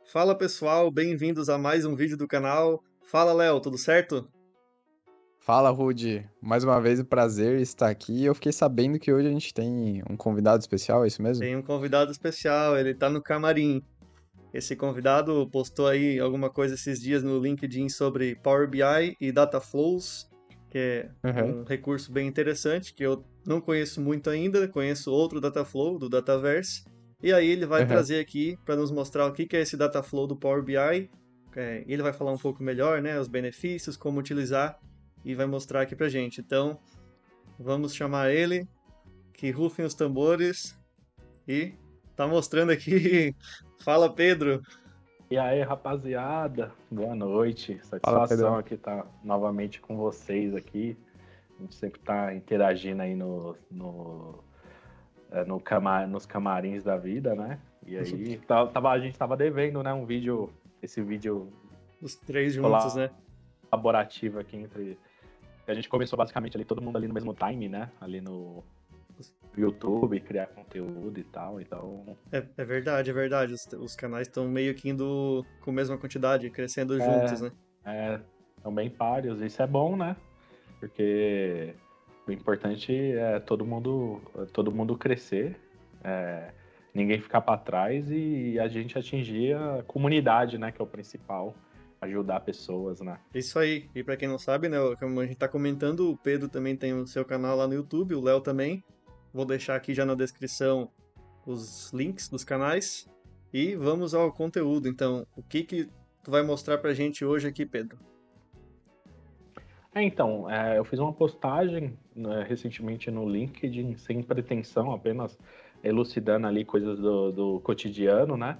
Fala pessoal, bem-vindos a mais um vídeo do canal. Fala Léo, tudo certo? Fala, Rude. Mais uma vez, um prazer estar aqui. Eu fiquei sabendo que hoje a gente tem um convidado especial, é isso mesmo? Tem um convidado especial, ele tá no camarim. Esse convidado postou aí alguma coisa esses dias no LinkedIn sobre Power BI e Data Flows, que é Uhum, um recurso bem interessante que eu não conheço muito ainda, conheço outro Data Flow do Dataverse. E aí ele vai uhum. trazer aqui para nos mostrar o que que é esse Data Flow do Power BI. Ele vai falar um pouco melhor, né, os benefícios, como utilizar e vai mostrar aqui pra gente. Então, vamos chamar ele, que rufem os tambores e tá mostrando aqui. Fala, Pedro. E aí, rapaziada, boa noite. Fala, Satisfação Pedrão. aqui estar novamente com vocês aqui. A gente sempre está interagindo aí nos camarins da vida, né? E aí, a gente tava devendo, né, esse vídeo Os três juntos, né? colaborativo aqui entre... A gente começou basicamente ali, todo mundo ali no mesmo time, né? Ali no YouTube, criar conteúdo e tal, então... É verdade, é verdade. Os canais estão meio que indo com a mesma quantidade, crescendo juntos, É, né? são bem páreos, isso é bom, né? Porque o importante é todo mundo crescer, é, ninguém ficar para trás e a gente atingir a comunidade, né, que é o principal, ajudar pessoas, né? Isso aí. E pra quem não sabe, né, como a gente tá comentando, o Pedro também tem o seu canal lá no YouTube, o Léo também. Vou deixar aqui já na descrição os links dos canais. E vamos ao conteúdo. Então, o que que tu vai mostrar pra gente hoje aqui, Pedro? Então, eu fiz uma postagem, né, recentemente no LinkedIn, sem pretensão, apenas elucidando ali coisas do cotidiano, né?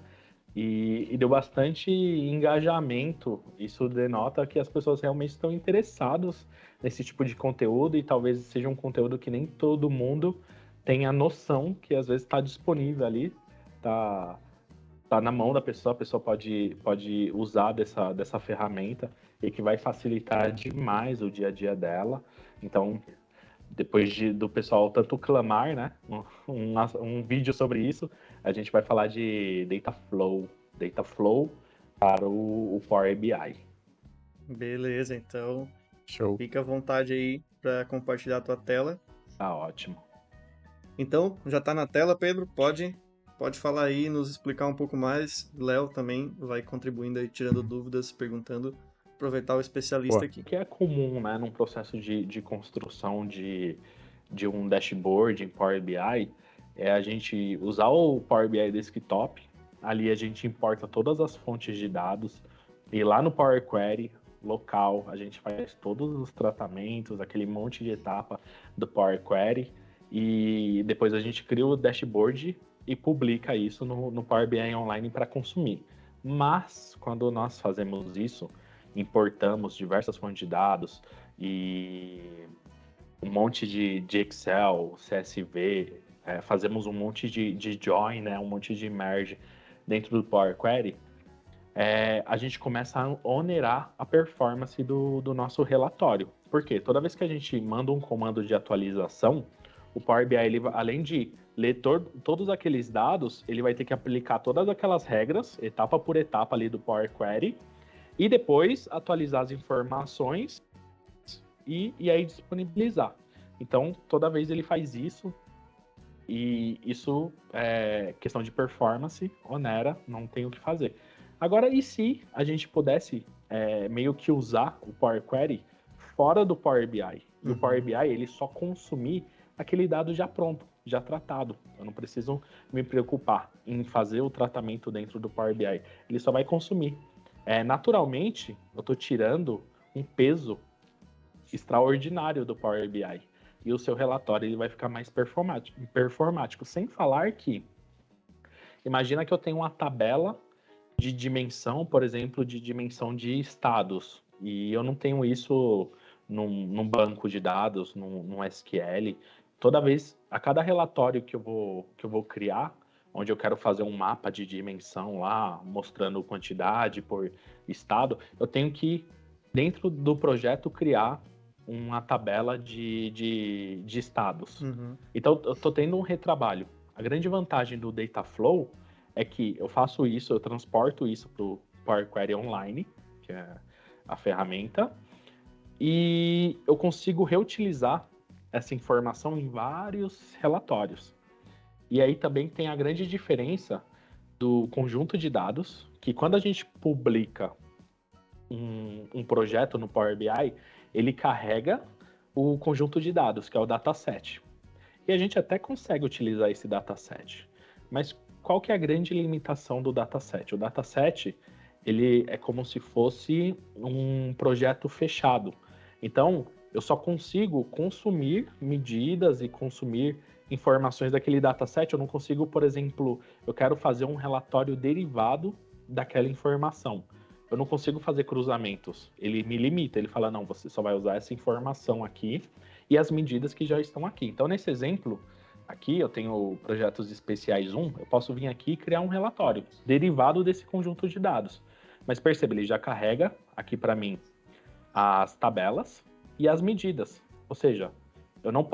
E deu bastante engajamento. Isso denota que as pessoas realmente estão interessadas nesse tipo de conteúdo e talvez seja um conteúdo que nem todo mundo tenha noção que às vezes está disponível ali, tá, tá na mão da pessoa, a pessoa pode usar dessa ferramenta e que vai facilitar demais o dia a dia dela. Então, do pessoal tanto clamar, né, um vídeo sobre isso, a gente vai falar de Data Flow para o Power BI. Beleza, então Show. fica à vontade aí para compartilhar a tua tela. Tá ótimo. Então, já tá na tela, Pedro? Pode falar aí, nos explicar um pouco mais. Léo também vai contribuindo aí, tirando dúvidas, perguntando. Aproveitar o especialista Boa. aqui. O que é comum, né, num processo de construção de um dashboard em Power BI é a gente usar o Power BI Desktop, ali a gente importa todas as fontes de dados e lá no Power Query local a gente faz todos os tratamentos, aquele monte de etapa do Power Query e depois a gente cria o dashboard e publica isso no Power BI Online para consumir. Mas quando nós fazemos isso, importamos diversas fontes de dados e um monte de Excel, CSV, fazemos um monte de join, né, um monte de merge dentro do Power Query, a gente começa a onerar a performance do nosso relatório. Por quê? Toda vez que a gente manda um comando de atualização, o Power BI, ele, além de ler todos aqueles dados, ele vai ter que aplicar todas aquelas regras, etapa por etapa ali do Power Query, e depois atualizar as informações e aí disponibilizar. Então, toda vez ele faz isso, e isso é questão de performance, onera, não tem o que fazer. Agora, e se a gente pudesse meio que usar o Power Query fora do Power BI? E o Power Uhum. BI ele só consumir aquele dado já pronto, já tratado. Eu não preciso me preocupar em fazer o tratamento dentro do Power BI. Ele só vai consumir. Naturalmente, eu estou tirando um peso extraordinário do Power BI. E o seu relatório ele vai ficar mais performático. Sem falar que, imagina que eu tenho uma tabela de dimensão, por exemplo, de dimensão de estados. E eu não tenho isso num banco de dados, num SQL. Toda vez, a cada relatório que eu vou criar, onde eu quero fazer um mapa de dimensão lá, mostrando quantidade por estado, eu tenho que, dentro do projeto, criar uma tabela de estados. Uhum. Então, eu estou tendo um retrabalho. A grande vantagem do Dataflow é que eu faço isso, eu transporto isso para o Power Query Online, que é a ferramenta, e eu consigo reutilizar essa informação em vários relatórios. E aí também tem a grande diferença do conjunto de dados, que quando a gente publica um projeto no Power BI, ele carrega o conjunto de dados, que é o dataset. E a gente até consegue utilizar esse dataset. Mas qual que é a grande limitação do dataset? O dataset, ele é como se fosse um projeto fechado. Então, eu só consigo consumir medidas e consumir informações daquele dataset. Eu não consigo, por exemplo, eu quero fazer um relatório derivado daquela informação. Eu não consigo fazer cruzamentos. Ele me limita, ele fala, não, você só vai usar essa informação aqui e as medidas que já estão aqui. Então, nesse exemplo, aqui eu tenho projetos especiais 1, eu posso vir aqui e criar um relatório derivado desse conjunto de dados. Mas perceba, ele já carrega aqui para mim as tabelas e as medidas. Ou seja, eu não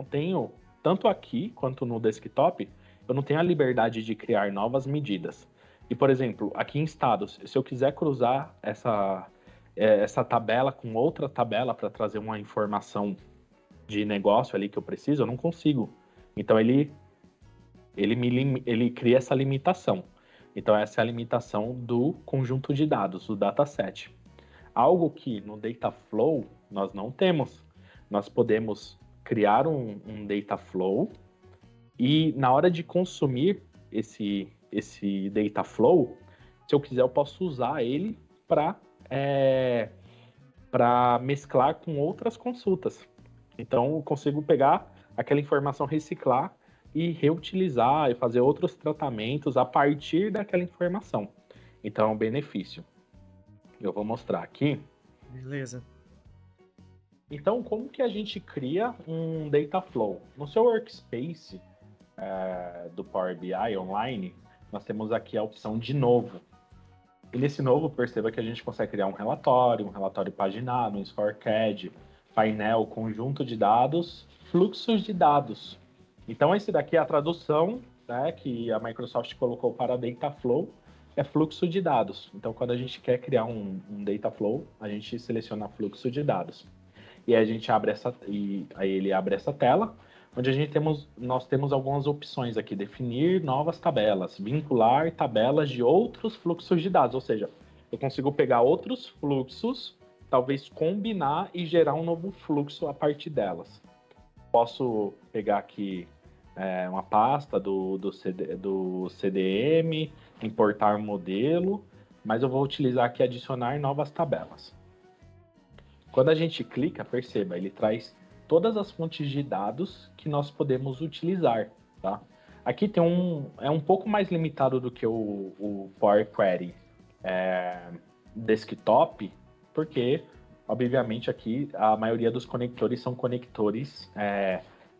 tenho, tanto aqui quanto no desktop, eu não tenho a liberdade de criar novas medidas. E, por exemplo, aqui em estados, se eu quiser cruzar essa tabela com outra tabela para trazer uma informação de negócio ali que eu preciso, eu não consigo. Então, ele cria essa limitação. Então, essa é a limitação do conjunto de dados, do dataset. Algo que no Dataflow nós não temos. Nós podemos criar um Dataflow e na hora de consumir esse Dataflow, se eu quiser eu posso usar ele para mesclar com outras consultas. Então eu consigo pegar aquela informação, reciclar e reutilizar e fazer outros tratamentos a partir daquela informação. Então é um benefício. Eu vou mostrar aqui. Beleza. Então, como que a gente cria um Dataflow? No seu workspace do Power BI Online, nós temos aqui a opção de novo. E nesse novo, perceba que a gente consegue criar um relatório paginado, um scorecard, painel, conjunto de dados, fluxos de dados. Então, esse daqui é a tradução, né, que a Microsoft colocou para Dataflow, é fluxo de dados. Então, quando a gente quer criar um Dataflow, a gente seleciona fluxo de dados. E aí a gente abre aí ele abre essa tela, onde nós temos algumas opções aqui: definir novas tabelas, vincular tabelas de outros fluxos de dados. Ou seja, eu consigo pegar outros fluxos, talvez combinar e gerar um novo fluxo a partir delas. Posso pegar aqui uma pasta do CDM, importar modelo, mas eu vou utilizar aqui adicionar novas tabelas. Quando a gente clica, perceba, ele traz todas as fontes de dados que nós podemos utilizar, tá? Aqui tem é um pouco mais limitado do que o Power Query desktop, porque, obviamente, aqui a maioria dos conectores são conectores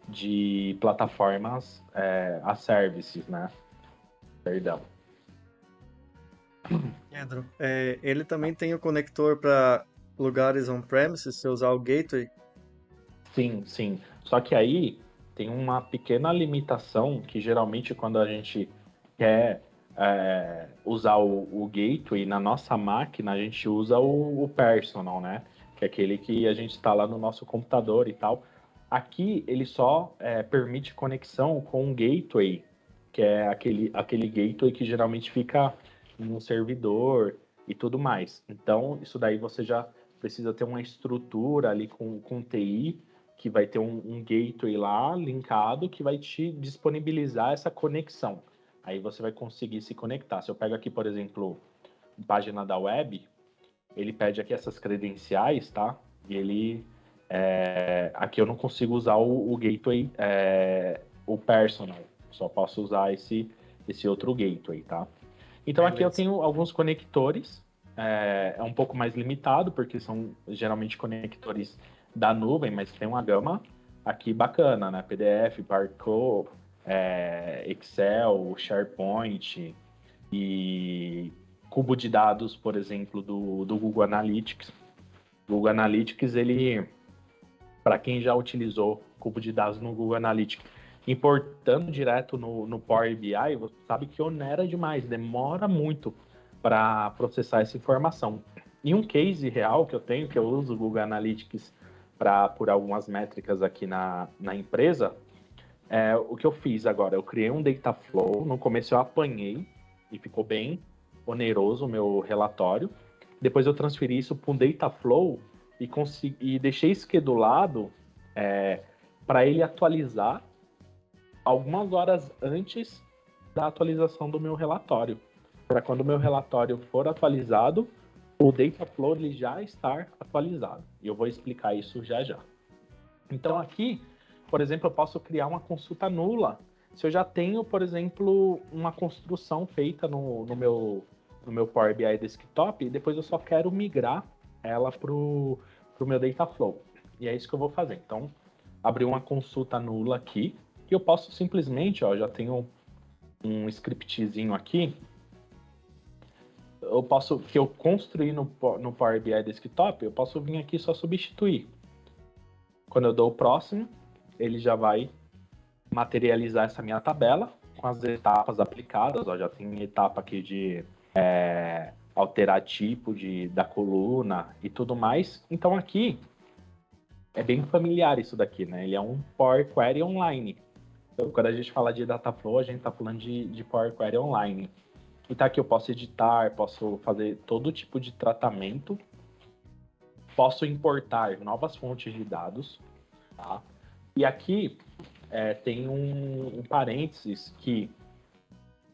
de plataformas as services, né? Perdão. Pedro, ele também tem o conector para lugares on-premises, se usar o gateway? Sim, sim. Só que aí tem uma pequena limitação que geralmente quando a gente quer usar o gateway na nossa máquina, a gente usa o personal, né? Que é aquele que a gente instala no nosso computador e tal. Aqui ele só permite conexão com um gateway, que é aquele gateway que geralmente fica no servidor e tudo mais. Então, isso daí você já precisa ter uma estrutura ali com TI, que vai ter um gateway lá linkado que vai te disponibilizar essa conexão. Aí você vai conseguir se conectar. Se eu pego aqui, por exemplo, página da web, ele pede aqui essas credenciais, tá? E ele... aqui eu não consigo usar o gateway, o personal. Só posso usar esse outro gateway, tá? Então aqui eu tenho alguns conectores. É um pouco mais limitado, porque são geralmente conectores da nuvem, mas tem uma gama aqui bacana, né? PDF, Barcode, Excel, SharePoint e cubo de dados, por exemplo, do Google Analytics. O Google Analytics, ele, para quem já utilizou cubo de dados no Google Analytics importando direto no Power BI, você sabe que onera demais, demora muito para processar essa informação. E um case real que eu tenho, que eu uso o Google Analytics por algumas métricas aqui na empresa, o que eu fiz agora, eu criei um data flow, no começo eu apanhei e ficou bem oneroso o meu relatório, depois eu transferi isso para um data flow e deixei schedulado para ele atualizar algumas horas antes da atualização do meu relatório, para quando o meu relatório for atualizado, o data flow ele já estar atualizado, e eu vou explicar isso já já. Então aqui, por exemplo, eu posso criar uma consulta nula se eu já tenho, por exemplo, uma construção feita no meu Power BI Desktop e depois eu só quero migrar ela para o meu Dataflow. E é isso que eu vou fazer. Então, abrir uma consulta nula aqui e eu posso simplesmente, já tenho um scriptzinho aqui, que eu construí no Power BI Desktop, eu posso vir aqui e só substituir. Quando eu dou o próximo, ele já vai materializar essa minha tabela com as etapas aplicadas. Já tem etapa aqui de alterar tipo da coluna e tudo mais. Então aqui é bem familiar isso daqui, né? Ele é um Power Query online. Então quando a gente fala de Dataflow, a gente está falando de Power Query online. Então aqui eu posso editar, posso fazer todo tipo de tratamento, posso importar novas fontes de dados, tá? E aqui tem um parênteses que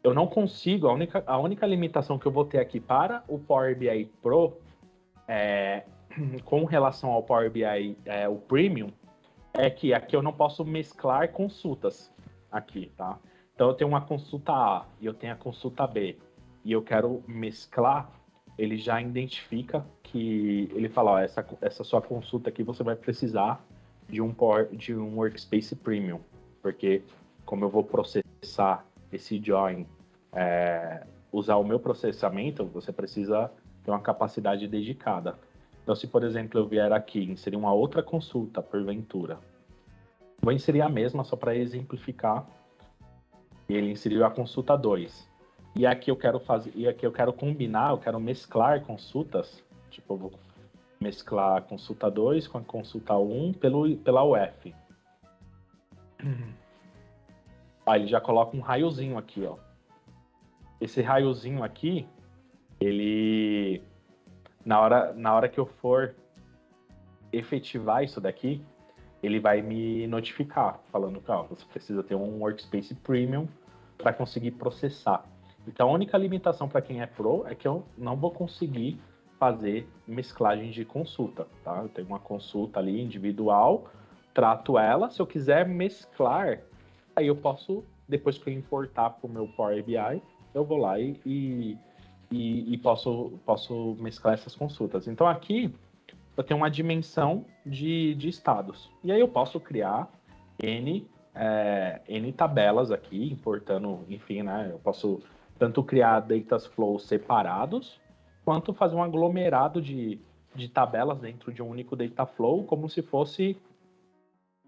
eu não consigo, a única limitação que eu vou ter aqui para o Power BI Pro, com relação ao Power BI o Premium, é que aqui eu não posso mesclar consultas aqui, tá? Então eu tenho uma consulta A e eu tenho a consulta B e eu quero mesclar, ele já identifica que ele fala, ó, essa sua consulta aqui você vai precisar de um Workspace Premium, porque como eu vou processar esse join, usar o meu processamento, você precisa ter uma capacidade dedicada. Então, se, por exemplo, eu vier aqui inserir uma outra consulta, porventura, vou inserir a mesma só para exemplificar. Ele inseriu a consulta 2. E aqui eu quero combinar, eu quero mesclar consultas. Tipo, eu vou mesclar a consulta 2 com a consulta 1 pela UF. Ele já coloca um raiozinho aqui, ó. Esse raiozinho aqui, ele... Na hora que eu for efetivar isso daqui, ele vai me notificar, falando que você precisa ter um Workspace Premium para conseguir processar. Então, a única limitação para quem é Pro é que eu não vou conseguir fazer mesclagem de consulta, tá? Eu tenho uma consulta ali individual, trato ela. Se eu quiser mesclar, aí eu posso, depois que eu importar para o meu Power BI, eu vou lá e posso mesclar essas consultas. Então, aqui eu tenho uma dimensão de estados. E aí eu posso criar N tabelas aqui, importando, enfim, né? Eu posso tanto criar data flows separados, quanto fazer um aglomerado de tabelas dentro de um único data flow, como se fosse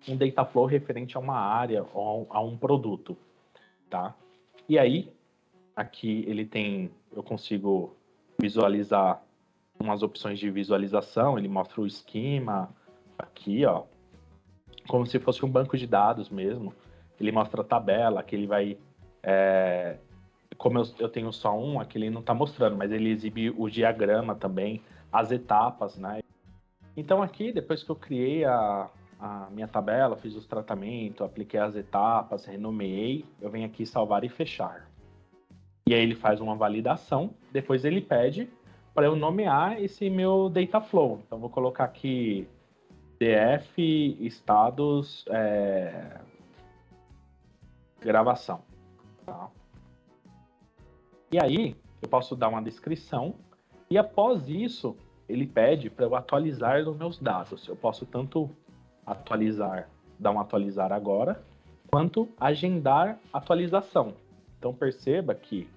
um data flow referente a uma área ou a um produto, tá? E aí, aqui eu consigo visualizar umas opções de visualização, ele mostra o esquema aqui, ó, como se fosse um banco de dados mesmo. Ele mostra a tabela, que ele vai... como eu tenho só um, aqui ele não está mostrando, mas ele exibe o diagrama também, as etapas, né? Então aqui, depois que eu criei a minha tabela, fiz os tratamentos, apliquei as etapas, renomeei, eu venho aqui salvar e fechar. E aí ele faz uma validação, depois ele pede para eu nomear esse meu data flow. Então vou colocar aqui DF estados gravação. Tá? E aí eu posso dar uma descrição e após isso ele pede para eu atualizar os meus dados. Eu posso tanto dar um atualizar agora, quanto agendar atualização. Então perceba que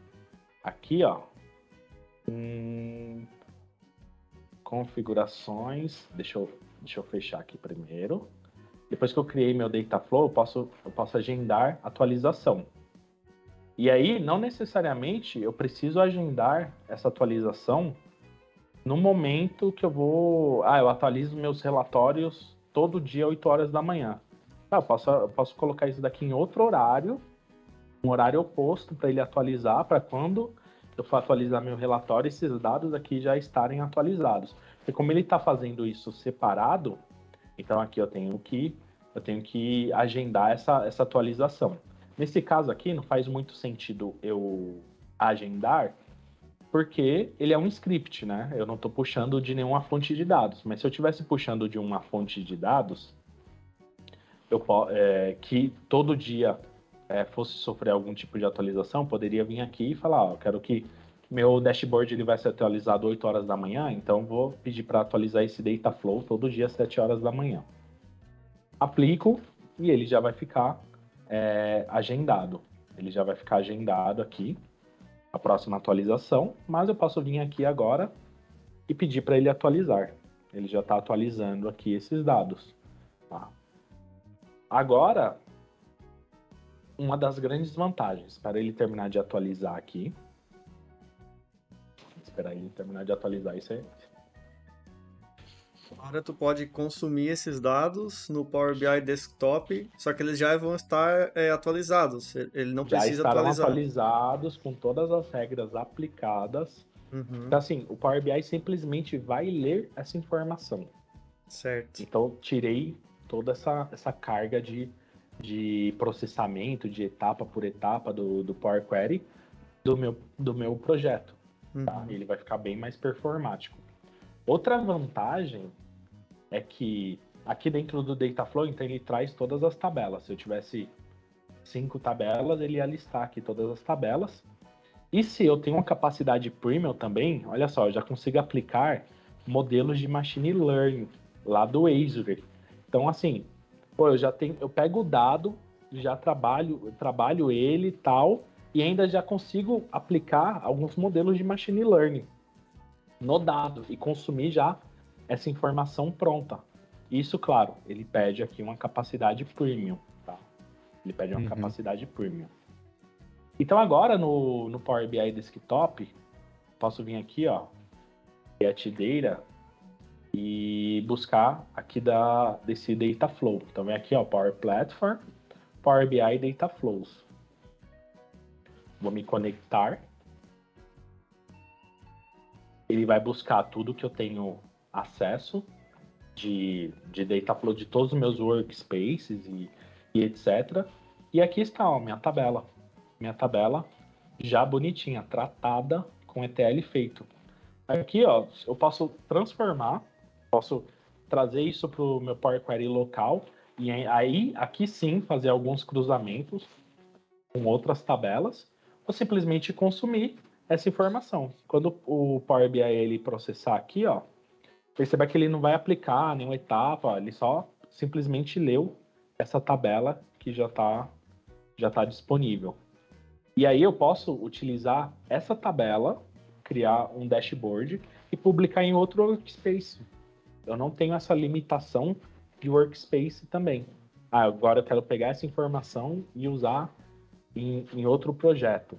aqui, ó, configurações, deixa eu fechar aqui primeiro. Depois que eu criei meu Dataflow, eu posso agendar atualização. E aí, não necessariamente eu preciso agendar essa atualização no momento que eu atualizo meus relatórios todo dia, 8 horas da manhã. Eu posso colocar isso daqui em outro horário, um horário oposto para ele atualizar, para quando eu for atualizar meu relatório, esses dados aqui já estarem atualizados. Porque como ele está fazendo isso separado, então aqui eu tenho que agendar essa atualização. Nesse caso aqui, não faz muito sentido eu agendar, porque ele é um script, né? Eu não estou puxando de nenhuma fonte de dados. Mas se eu estivesse puxando de uma fonte de dados, que todo dia fosse sofrer algum tipo de atualização, poderia vir aqui e falar, ó, eu quero que meu dashboard ele vai ser atualizado 8 horas da manhã, então vou pedir para atualizar esse Dataflow todo dia às 7 horas da manhã. Aplico e ele já vai ficar agendado. Ele já vai ficar agendado aqui, a próxima atualização, mas eu posso vir aqui agora e pedir para ele atualizar. Ele já está atualizando aqui esses dados. Tá? Agora, uma das grandes vantagens para ele terminar de atualizar aqui. Vou esperar ele terminar de atualizar isso aí. Agora tu pode consumir esses dados no Power BI Desktop, só que eles já vão estar atualizados. Ele não Já precisa estarão atualizar. atualizados com todas as regras aplicadas. Uhum, Então, assim, o Power BI simplesmente vai ler essa informação. certo. Então, tirei toda essa carga de processamento, de etapa por etapa do Power Query do meu projeto. Tá? Uhum. Ele vai ficar bem mais performático. Outra vantagem é que aqui dentro do Dataflow, então ele traz todas as tabelas. Se eu tivesse 5 tabelas, ele ia listar aqui todas as tabelas. E se eu tenho uma capacidade premium também, olha só, eu já consigo aplicar modelos de machine learning lá do Azure. Então, assim, eu pego o dado, já trabalho ele e tal, e ainda já consigo aplicar alguns modelos de machine learning no dado e consumir já essa informação pronta. Isso, claro, ele pede aqui uma capacidade premium, tá? Ele pede uma capacidade premium. Então agora no Power BI Desktop, posso vir aqui, ó, Get Data e buscar aqui desse Dataflow. Então vem aqui, ó, Power Platform, Power BI Dataflows. Vou me conectar. Ele vai buscar tudo que eu tenho acesso de Dataflow de todos os meus workspaces e etc. E aqui está, ó, minha tabela. Minha tabela já bonitinha, tratada com ETL feito. Aqui, ó, eu posso transformar, posso trazer isso para o meu Power Query local e aí, aqui sim, fazer alguns cruzamentos com outras tabelas ou simplesmente consumir essa informação. Quando o Power BI ele processar aqui, ó, perceba que ele não vai aplicar nenhuma etapa, ele só simplesmente leu essa tabela que já tá disponível. E aí eu posso utilizar essa tabela, criar um dashboard e publicar em outro workspace. Eu não tenho essa limitação de workspace também. Agora eu quero pegar essa informação e usar em outro projeto.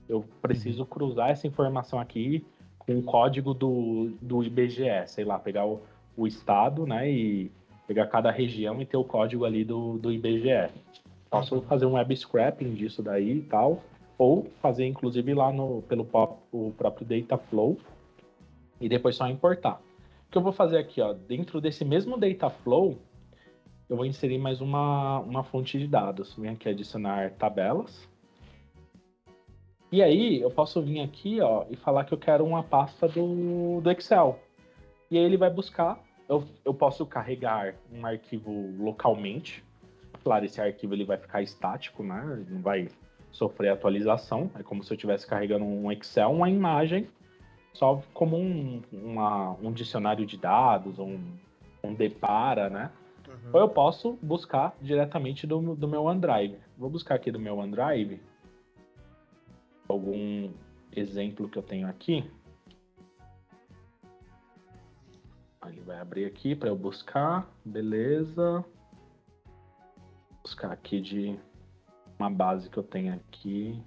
Eu preciso cruzar essa informação aqui com o código do IBGE, sei lá, pegar o estado, né, e pegar cada região e ter o código ali do IBGE. Posso fazer um web scraping disso daí e tal, ou fazer inclusive lá pelo o próprio Dataflow e depois só importar. O que eu vou fazer aqui, ó, dentro desse mesmo Dataflow, eu vou inserir mais uma fonte de dados. Vem aqui adicionar tabelas. E aí eu posso vir aqui, ó, e falar que eu quero uma pasta do Excel. E aí ele vai buscar, eu posso carregar um arquivo localmente. Claro, esse arquivo ele vai ficar estático, né? Não vai sofrer atualização. É como se eu estivesse carregando um Excel, uma imagem, só como um dicionário de dados, um depara, né? Uhum. Ou eu posso buscar diretamente do meu OneDrive. Vou buscar aqui do meu OneDrive algum exemplo que eu tenho aqui. Ele vai abrir aqui para eu buscar, beleza. buscar aqui de uma base que eu tenho aqui.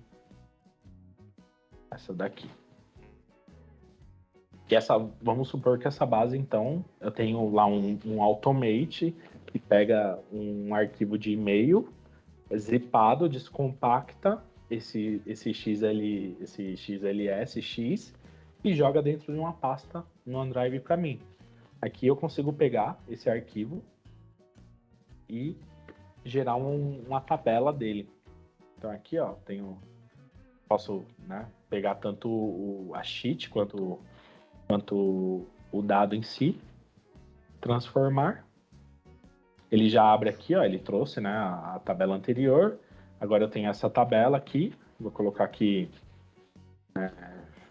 Essa daqui. E vamos supor que essa base, então, eu tenho lá um automate que pega um arquivo de e-mail zipado, descompacta esse XLS X e joga dentro de uma pasta no OneDrive para mim. Aqui eu consigo pegar esse arquivo e gerar uma tabela dele. Então aqui, ó, posso, né, pegar tanto a sheet quanto o dado em si, transformar. Ele já abre aqui, ó, ele trouxe, né, a tabela anterior. Agora eu tenho essa tabela aqui, vou colocar aqui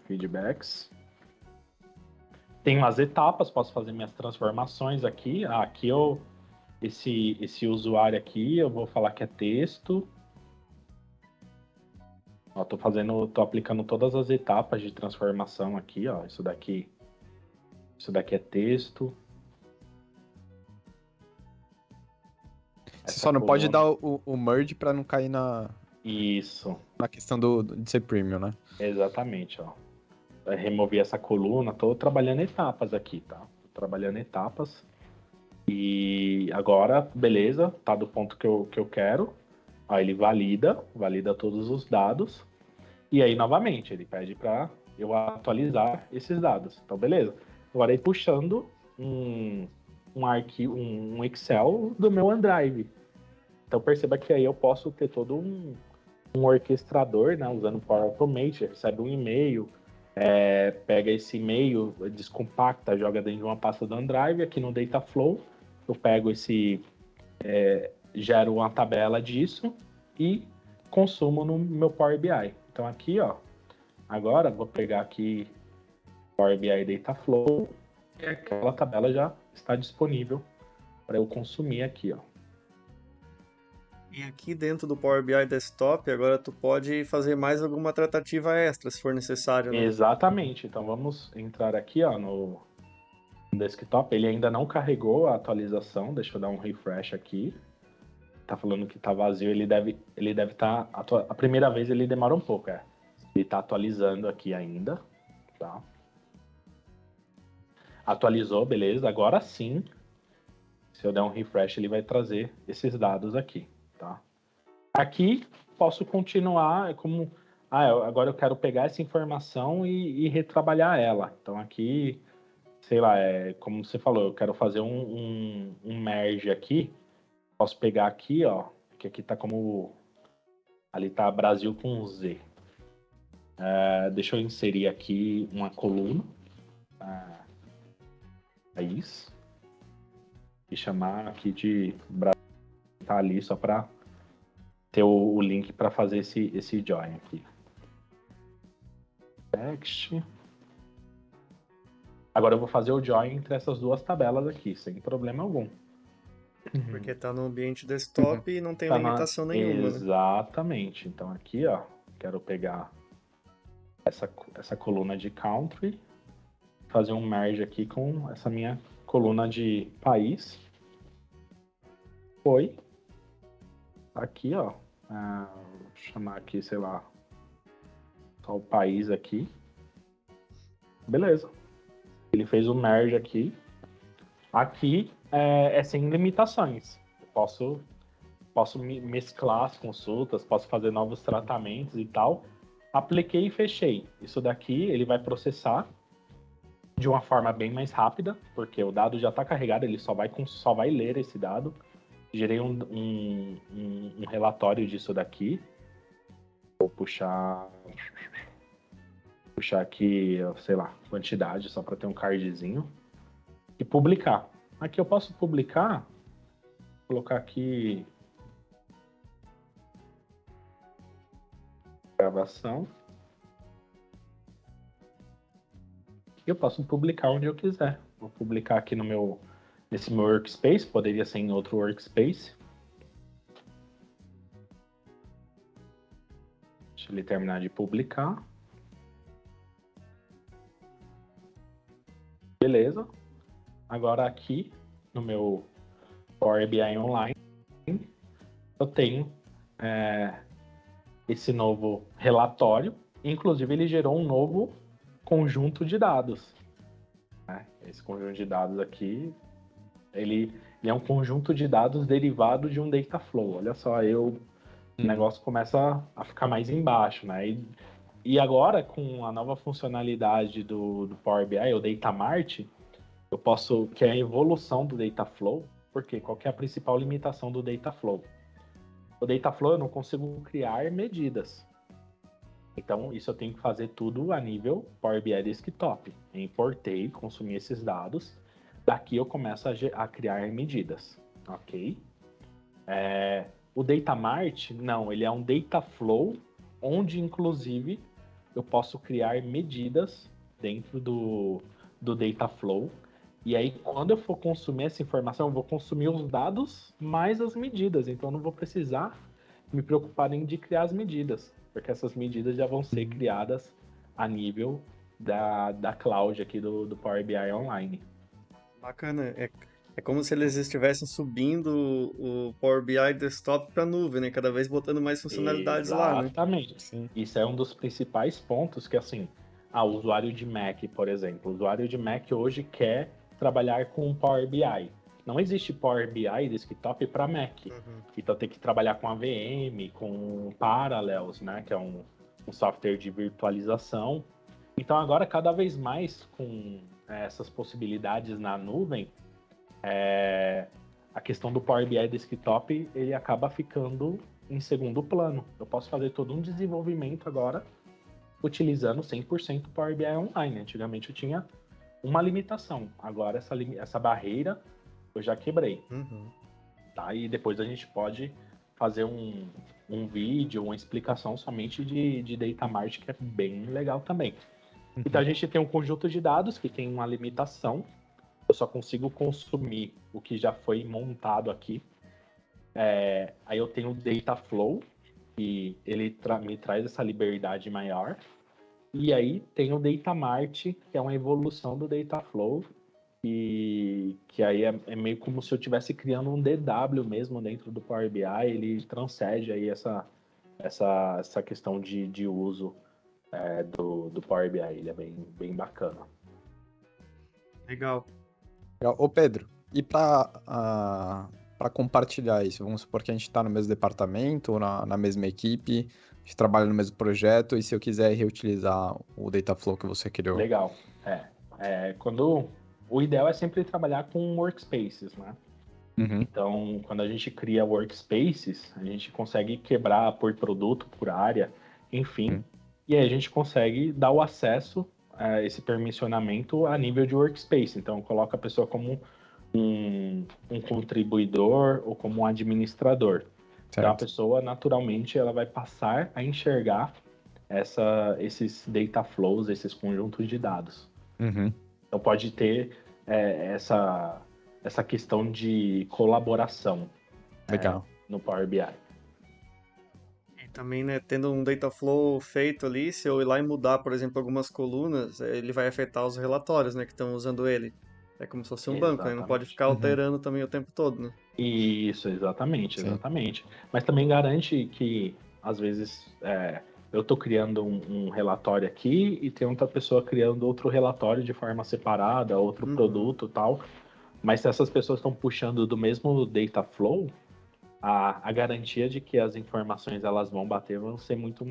feedbacks. Tenho as etapas, posso fazer minhas transformações aqui. Aqui esse usuário aqui, eu vou falar que é texto. Ó, tô aplicando todas as etapas de transformação aqui, ó. Isso daqui é texto. Você só não pode dar o merge para não cair Isso. Na questão de ser premium, né? Exatamente, ó. Vai remover essa coluna. Tô trabalhando etapas aqui, tá? Tô trabalhando etapas. E agora, beleza, tá do ponto que eu quero. Aí ele valida todos os dados. E aí, novamente, ele pede para eu atualizar esses dados. Então, beleza. Agora, ele puxando um arquivo, um Excel do meu OneDrive. Então, perceba que aí eu posso ter todo um orquestrador, né, usando o Power Automate, recebe um e-mail, pega esse e-mail, descompacta, joga dentro de uma pasta do OneDrive. Aqui no Dataflow, eu pego gero uma tabela disso e consumo no meu Power BI. Então aqui, ó, agora vou pegar aqui Power BI Dataflow e aquela tabela já está disponível para eu consumir aqui, ó. E aqui dentro do Power BI Desktop, agora tu pode fazer mais alguma tratativa extra, se for necessário, né? Exatamente. Então vamos entrar aqui, ó, no desktop. Ele ainda não carregou a atualização. Deixa eu dar um refresh aqui. Tá falando que tá vazio. Ele deve estar... A primeira vez ele demora um pouco, Ele tá atualizando aqui ainda, tá? Atualizou, beleza. Agora sim, se eu der um refresh, ele vai trazer esses dados aqui, tá? Aqui, posso continuar como... agora eu quero pegar essa informação e retrabalhar ela. Então aqui, sei lá, como você falou, eu quero fazer um merge aqui. Posso pegar aqui, ó, que aqui tá como... Ali tá Brasil com Z. Deixa eu inserir aqui uma coluna. País. E chamar aqui de Brasil. Tá ali só para ter o link para fazer esse join aqui. Next. Agora eu vou fazer o join entre essas duas tabelas aqui, sem problema algum. Porque tá no ambiente desktop e não tem limitação nenhuma, né? Exatamente. Então aqui, ó, quero pegar essa coluna de country, fazer um merge aqui com essa minha coluna de país. Foi. Aqui, ó, vou chamar aqui, sei lá, só o país aqui. Beleza. Ele fez o merge aqui. Aqui é sem limitações. Eu posso mesclar as consultas, posso fazer novos tratamentos e tal. Apliquei e fechei. Isso daqui ele vai processar de uma forma bem mais rápida, porque o dado já está carregado, ele só vai ler esse dado. Gerei um relatório disso daqui. Vou puxar aqui, sei lá, quantidade, só para ter um cardzinho. E publicar. Aqui eu posso publicar, vou colocar aqui gravação. E eu posso publicar onde eu quiser. Vou publicar aqui nesse meu workspace, poderia ser em outro workspace. Deixa ele terminar de publicar. Beleza. Agora aqui no meu Power BI Online, eu tenho esse novo relatório. Inclusive, ele gerou um novo conjunto de dados. Né? Esse conjunto de dados aqui, ele é um conjunto de dados derivado de um data flow. Olha só, o negócio começa a ficar mais embaixo, né? E agora, com a nova funcionalidade do Power BI, o Data Mart, que é a evolução do Data Flow, porque qual que é a principal limitação do Data Flow? O Data Flow eu não consigo criar medidas. Então, isso eu tenho que fazer tudo a nível Power BI Desktop. Eu importei, consumi esses dados, daqui eu começo a criar medidas, ok? O Data Mart, não, ele é um Data Flow, onde, inclusive, eu posso criar medidas dentro do Data Flow. E aí, quando eu for consumir essa informação, eu vou consumir os dados mais as medidas. Então, eu não vou precisar me preocupar em de criar as medidas, porque essas medidas já vão ser criadas a nível da cloud aqui do Power BI Online. Bacana. É como se eles estivessem subindo o Power BI Desktop para a nuvem, né? Cada vez botando mais funcionalidades lá, né? Exatamente. Sim. Isso é um dos principais pontos que, assim, o usuário de Mac, por exemplo. O usuário de Mac hoje quer trabalhar com Power BI. Não existe Power BI Desktop para Mac. Então tem que trabalhar com AVM, com Parallels, né? Que é um software de virtualização. Então agora, cada vez mais, com essas possibilidades na nuvem, a questão do Power BI Desktop, ele acaba ficando em segundo plano. Eu posso fazer todo um desenvolvimento agora utilizando 100% Power BI Online. Antigamente eu tinha uma limitação. Agora essa barreira eu já quebrei. Tá? E depois a gente pode fazer um vídeo, uma explicação somente de Data Mart, que é bem legal também. Então a gente tem um conjunto de dados que tem uma limitação. Eu só consigo consumir o que já foi montado aqui. Aí eu tenho o Data Flow, que ele me traz essa liberdade maior. E aí tem o Data Mart, que é uma evolução do Data Flow, que aí é meio como se eu estivesse criando um DW mesmo dentro do Power BI. Ele transcende aí essa questão de uso do Power BI. Ele é bem bacana. Legal. Ô Pedro, e para compartilhar isso, vamos supor que a gente está no mesmo departamento, ou na mesma equipe, a gente trabalha no mesmo projeto, e se eu quiser reutilizar o Dataflow que você criou? Legal. O ideal é sempre trabalhar com workspaces, né? Então, quando a gente cria workspaces, a gente consegue quebrar por produto, por área, enfim. E aí a gente consegue dar o acesso a esse permissionamento a nível de workspace. Então, coloca a pessoa como um contribuidor ou como um administrador. Certo. Então, a pessoa, naturalmente, ela vai passar a enxergar esses data flows, esses conjuntos de dados. Então, pode ter essa questão de colaboração Legal. no Power BI. E também, né, tendo um data flow feito ali, se eu ir lá e mudar, por exemplo, algumas colunas, ele vai afetar os relatórios, né, que estão usando ele. É como se fosse um banco, né? Não pode ficar alterando também o tempo todo, né? Isso, exatamente. Sim. Mas também garante que, às vezes, eu estou criando um relatório aqui e tem outra pessoa criando outro relatório de forma separada, outro produto e tal. Mas se essas pessoas estão puxando do mesmo data flow, a garantia de que as informações elas vão bater vão ser muito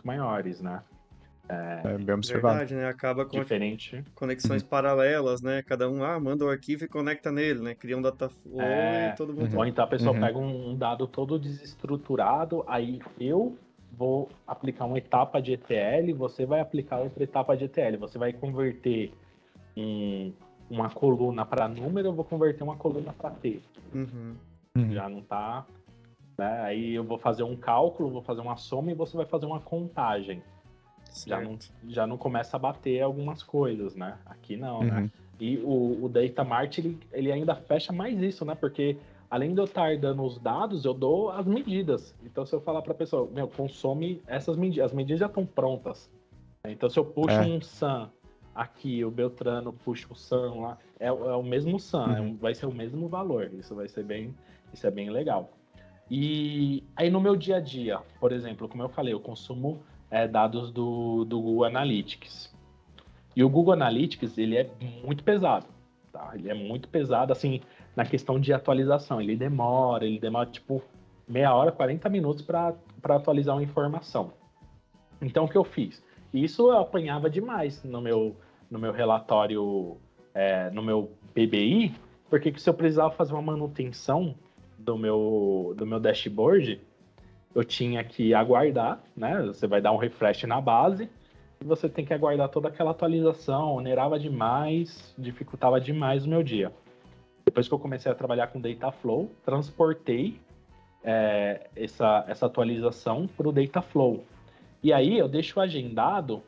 maiores, né? Bem observado. Verdade, né? Acaba com Diferente. conexões paralelas, né? Cada um manda o arquivo e conecta nele, né? Cria um data flow e todo mundo... Ou então a pessoa pega um dado todo desestruturado, aí eu vou aplicar uma etapa de ETL, você vai aplicar outra etapa de ETL. Você vai converter uma coluna para número, eu vou converter uma coluna para texto. Já não tá... Né? Aí eu vou fazer um cálculo, vou fazer uma soma e você vai fazer uma contagem. Já não começa a bater algumas coisas, né? Aqui não, né? E o Data Mart, ele ainda fecha mais isso, né? Porque além de eu estar dando os dados, eu dou as medidas. Então, se eu falar para a pessoa, consome essas medidas, as medidas já estão prontas. Então, se eu puxo um SAM aqui, o Beltrano puxa o SAM lá, é o mesmo SAM, vai ser o mesmo valor. Isso é bem legal. E aí no meu dia a dia, por exemplo, como eu falei, eu consumo dados do Google Analytics. E o Google Analytics, ele é muito pesado, tá? Ele é muito pesado, assim, na questão de atualização. Ele demora, tipo, meia hora, 40 minutos para atualizar uma informação. Então, o que eu fiz? Isso eu apanhava demais no meu relatório, no meu PBI, porque se eu precisava fazer uma manutenção do meu dashboard, eu tinha que aguardar, né? Você vai dar um refresh na base, e você tem que aguardar toda aquela atualização, onerava demais, dificultava demais o meu dia. Depois que eu comecei a trabalhar com Dataflow, transportei essa atualização para o Dataflow. E aí eu deixo agendado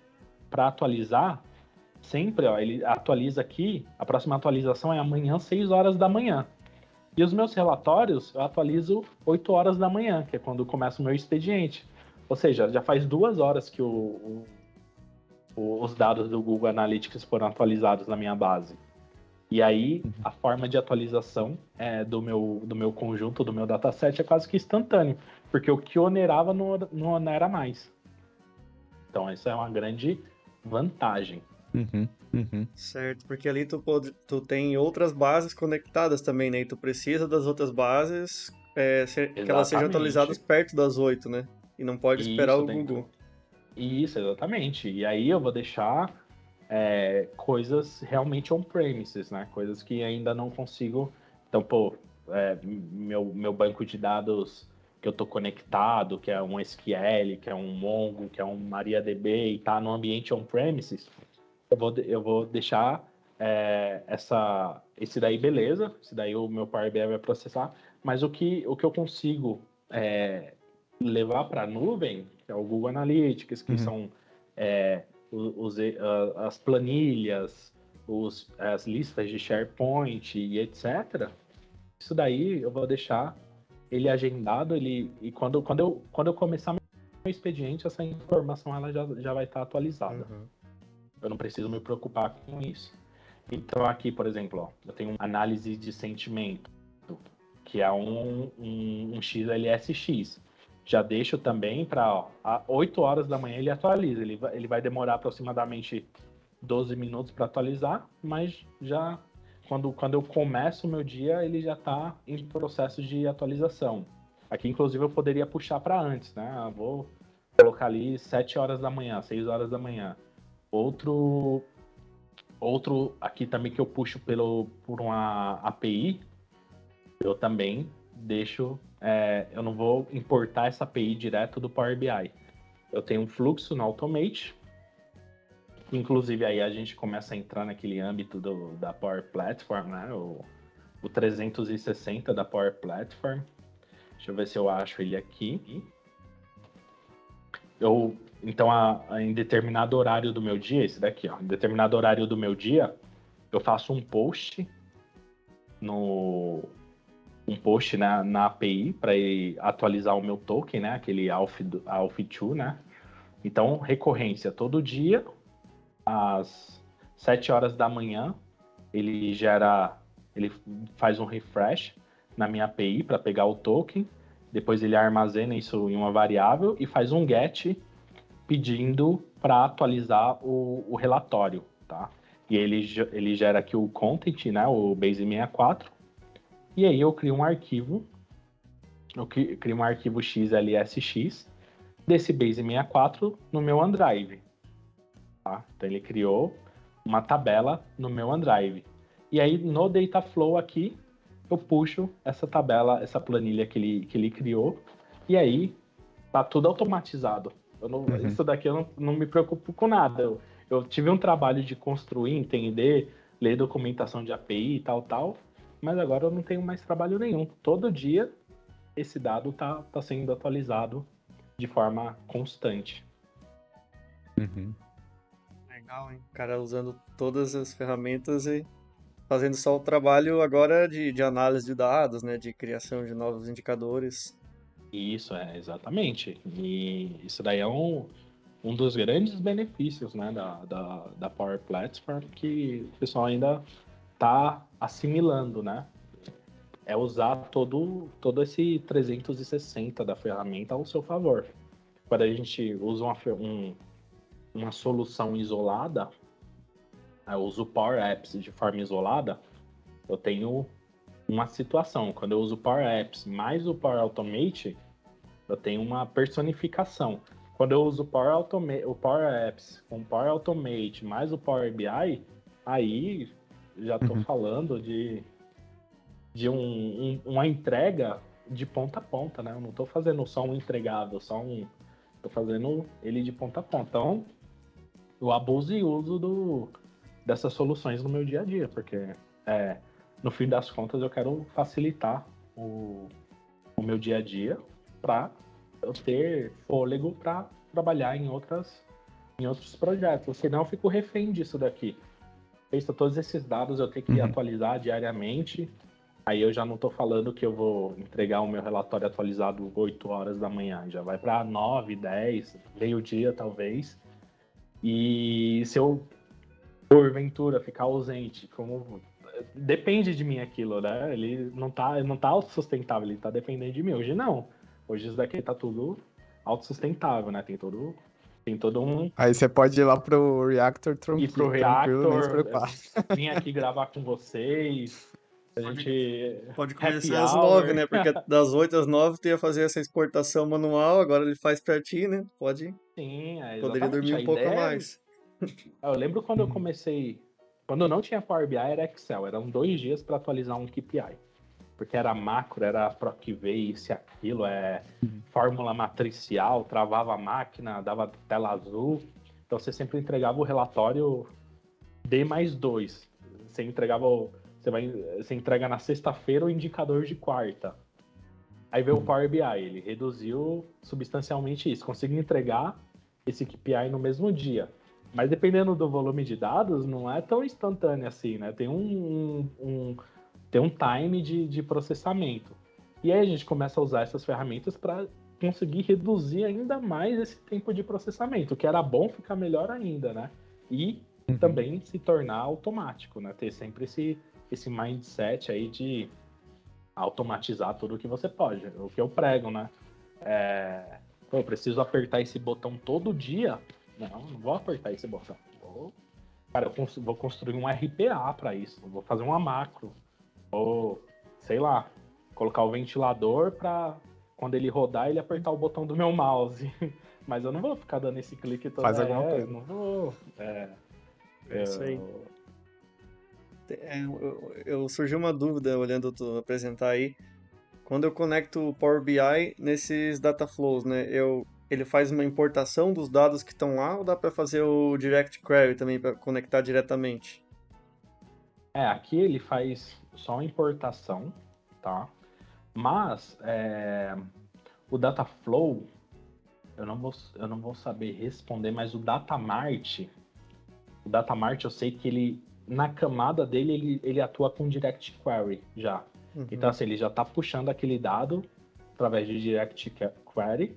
para atualizar sempre, ó, ele atualiza aqui, a próxima atualização é amanhã, 6 horas da manhã. E os meus relatórios eu atualizo 8 horas da manhã, que é quando começa o meu expediente. Ou seja, já faz 2 horas que os dados do Google Analytics foram atualizados na minha base. E aí, a forma de atualização do meu conjunto, do meu dataset, é quase que instantâneo, porque o que onerava não onera mais. Então, essa é uma grande vantagem. Certo, porque ali tu tem outras bases conectadas também, né? E tu precisa das outras bases que elas sejam atualizadas perto das 8, né? E não pode esperar o Google. Isso, exatamente. E aí eu vou deixar coisas realmente on-premises, né? Coisas que ainda não consigo... Então, meu banco de dados que eu estou conectado, que é um SQL, que é um Mongo, que é um MariaDB e tá no ambiente on-premises, eu vou deixar esse daí beleza, esse daí o meu Power BI vai processar, mas o que eu consigo levar para a nuvem, que é o Google Analytics, que são as planilhas, as listas de SharePoint e etc. Isso daí eu vou deixar ele agendado, e quando eu começar meu expediente, essa informação ela já vai estar atualizada. Eu não preciso me preocupar com isso. Então aqui, por exemplo, ó, eu tenho uma análise de sentimento, que é um XLSX. Já deixo também para 8 horas da manhã ele atualiza. Ele vai demorar aproximadamente 12 minutos para atualizar, mas já quando eu começo o meu dia, ele já está em processo de atualização. Aqui, inclusive, eu poderia puxar para antes, né? Eu vou colocar ali 7 horas da manhã, 6 horas da manhã. Outro aqui também que eu puxo por uma API, eu também deixo... eu não vou importar essa API direto do Power BI. Eu tenho um fluxo no Automate. Inclusive, aí a gente começa a entrar naquele âmbito da Power Platform, né? O 360 da Power Platform. Deixa eu ver se eu acho ele aqui. Então, em determinado horário do meu dia, esse daqui, ó, em determinado horário do meu dia, eu faço um post na API para atualizar o meu token, né? Aquele ALF2, né? Então, recorrência todo dia, às 7 horas da manhã, ele faz um refresh na minha API para pegar o token, depois ele armazena isso em uma variável e faz um get pedindo para atualizar o relatório, tá? E ele gera aqui o content, né, o Base64, e aí eu crio um arquivo XLSX desse Base64 no meu OneDrive, tá? Então ele criou uma tabela no meu OneDrive. E aí no Dataflow aqui, eu puxo essa tabela, essa planilha que ele criou, e aí tá tudo automatizado. Isso daqui eu não me preocupo com nada. Eu tive um trabalho de construir, entender, ler documentação de API e tal, mas agora eu não tenho mais trabalho nenhum. Todo dia esse dado tá sendo atualizado de forma constante. Legal, hein? O cara usando todas as ferramentas e fazendo só o trabalho agora de análise de dados, né? De criação de novos indicadores. Isso, exatamente. E isso daí é um dos grandes benefícios, né, da Power Platform, que o pessoal ainda está assimilando, né? é usar todo esse 360 da ferramenta ao seu favor. Quando a gente usa uma solução isolada, eu uso o Power Apps de forma isolada, eu tenho uma situação. Quando eu uso o Power Apps mais o Power Automate, eu tenho uma personificação. Quando eu uso o Power Apps com o Power Automate mais o Power BI, aí já estou falando de uma entrega de ponta a ponta, né? Eu não estou fazendo só um entregável, estou fazendo ele de ponta a ponta. Então, eu abuso e uso dessas soluções no meu dia a dia, porque no fim das contas eu quero facilitar o meu dia a dia para eu ter fôlego para trabalhar em outros projetos. Senão eu fico refém disso daqui. Pensa, todos esses dados eu tenho que atualizar diariamente. Aí eu já não estou falando que eu vou entregar o meu relatório atualizado 8 horas da manhã. Já vai para 9, 10, meio-dia talvez. E se eu, porventura, ficar ausente, depende de mim aquilo, né? Ele não tá autossustentável, ele tá dependendo de mim. Hoje não. Hoje isso daqui tá tudo autossustentável, né? Tem todo um... Aí você pode ir lá pro Reactor Ir pro tranquilo, nem se Reactor, prepara. vim aqui gravar com vocês, a gente... Pode Happy começar às hour. 9, né? Porque das 8 às 9 tu ia fazer essa exportação manual, agora ele faz pra ti, né? Sim, Poderia exatamente. dormir A um pouco a ideia mais. Eu lembro quando eu comecei... Quando eu não tinha Power BI, era Excel. Eram 2 dias para atualizar um KPI. Porque era macro, era PROC-V, isso e aquilo, fórmula matricial, travava a máquina, dava tela azul. Então você sempre entregava o relatório D+2. Você entrega na sexta-feira o indicador de quarta. Aí veio o Power BI, ele reduziu substancialmente isso. Consigo entregar esse KPI no mesmo dia. Mas dependendo do volume de dados, não é tão instantâneo assim, né? Tem um time de processamento. E aí a gente começa a usar essas ferramentas para conseguir reduzir ainda mais esse tempo de processamento, que era bom ficar melhor ainda, né? E também se tornar automático, né? Ter sempre esse mindset aí de automatizar tudo que você pode. O que eu prego, né? Eu preciso apertar esse botão todo dia. Não vou apertar esse botão. Cara, eu vou construir um RPA para isso. Vou fazer uma macro. Ou, sei lá, colocar o ventilador para quando ele rodar, ele apertar o botão do meu mouse. Mas eu não vou ficar dando esse clique toda Faz alguma coisa. Não vou. Isso aí. Surgiu uma dúvida olhando tu apresentar aí. Quando eu conecto o Power BI nesses data flows, né? Ele faz uma importação dos dados que estão lá ou dá para fazer o Direct Query também para conectar diretamente? Aqui ele faz só a importação, tá? Mas o data flow eu não vou saber responder, mas o Datamart eu sei que ele na camada dele ele atua com Direct Query já. Então assim, ele já está puxando aquele dado através de Direct Query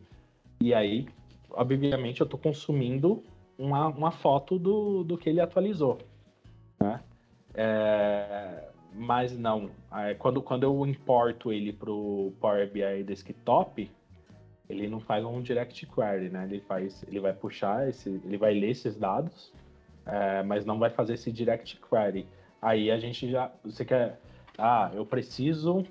e aí, obviamente, eu estou consumindo uma foto do que ele atualizou, né? Mas não, quando eu importo ele para o Power BI Desktop, ele não faz um Direct Query, né? Ele vai puxar ele vai ler esses dados, mas não vai fazer esse Direct Query. Aí a gente você quer, eu preciso,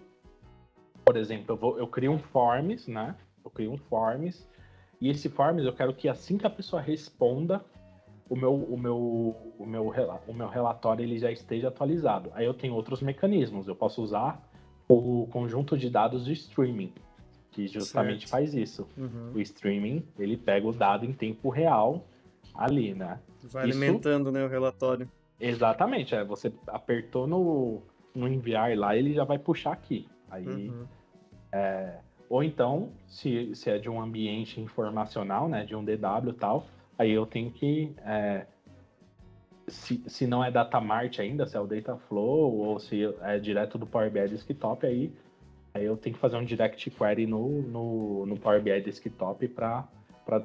por exemplo, eu crio um forms, né? Eu crio um forms e esse forms eu quero que assim que a pessoa responda, o meu relatório ele já esteja atualizado. Aí eu tenho outros mecanismos. Eu posso usar o conjunto de dados de streaming, que justamente faz isso. O streaming, ele pega o dado em tempo real ali, né? Vai alimentando, né, o relatório. Exatamente. Você apertou no enviar lá, ele já vai puxar aqui. Aí, ou então, se é de um ambiente informacional, né, de um DW e tal, aí eu tenho que, se não é Datamart ainda, se é o Dataflow, ou se é direto do Power BI Desktop, aí eu tenho que fazer um Direct Query no Power BI Desktop para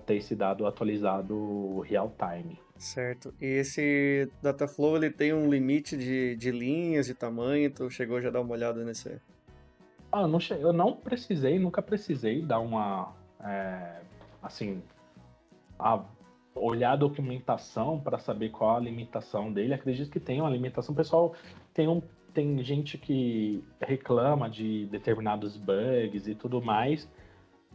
ter esse dado atualizado real time. Certo. E esse Dataflow, ele tem um limite de linhas, de tamanho, tu chegou já a dar uma olhada nesse? Eu não precisei, nunca precisei dar uma, assim, olhar a documentação para saber qual a limitação dele. Acredito que tem uma limitação. Pessoal, tem gente que reclama de determinados bugs e tudo mais,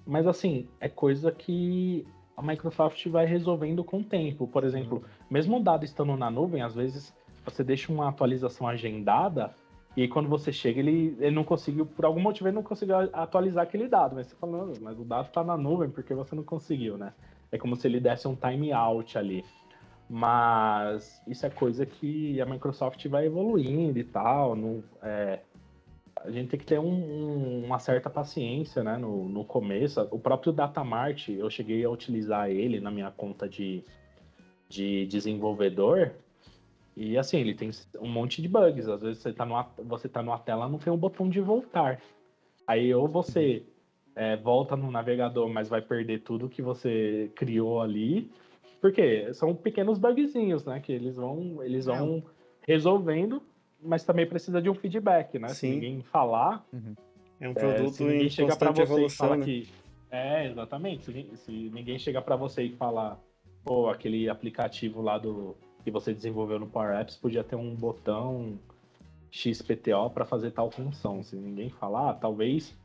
mas assim, é coisa que a Microsoft vai resolvendo com o tempo. Por exemplo, mesmo o dado estando na nuvem, às vezes você deixa uma atualização agendada e aí, quando você chega, ele não conseguiu, por algum motivo, ele não conseguiu atualizar aquele dado. Mas você fala, não, mas o dado está na nuvem, porque você não conseguiu, né? É como se ele desse um time out ali. Mas isso é coisa que a Microsoft vai evoluindo e tal. A gente tem que ter uma certa paciência, né, no começo. O próprio Datamart, eu cheguei a utilizar ele na minha conta de desenvolvedor. E assim, ele tem um monte de bugs. Às vezes você tá numa tela, não tem um botão de voltar. Aí ou você volta no navegador, mas vai perder tudo que você criou ali. Porque são pequenos bugzinhos, né? Que eles vão resolvendo, mas também precisa de um feedback, né? Se Sim. ninguém falar, É um se produto ninguém em chega para constante você e evolução, fala né? que... exatamente. Se ninguém chega para você e falar, pô, aquele aplicativo lá que você desenvolveu no Power Apps podia ter um botão XPTO para fazer tal função. Se ninguém falar, talvez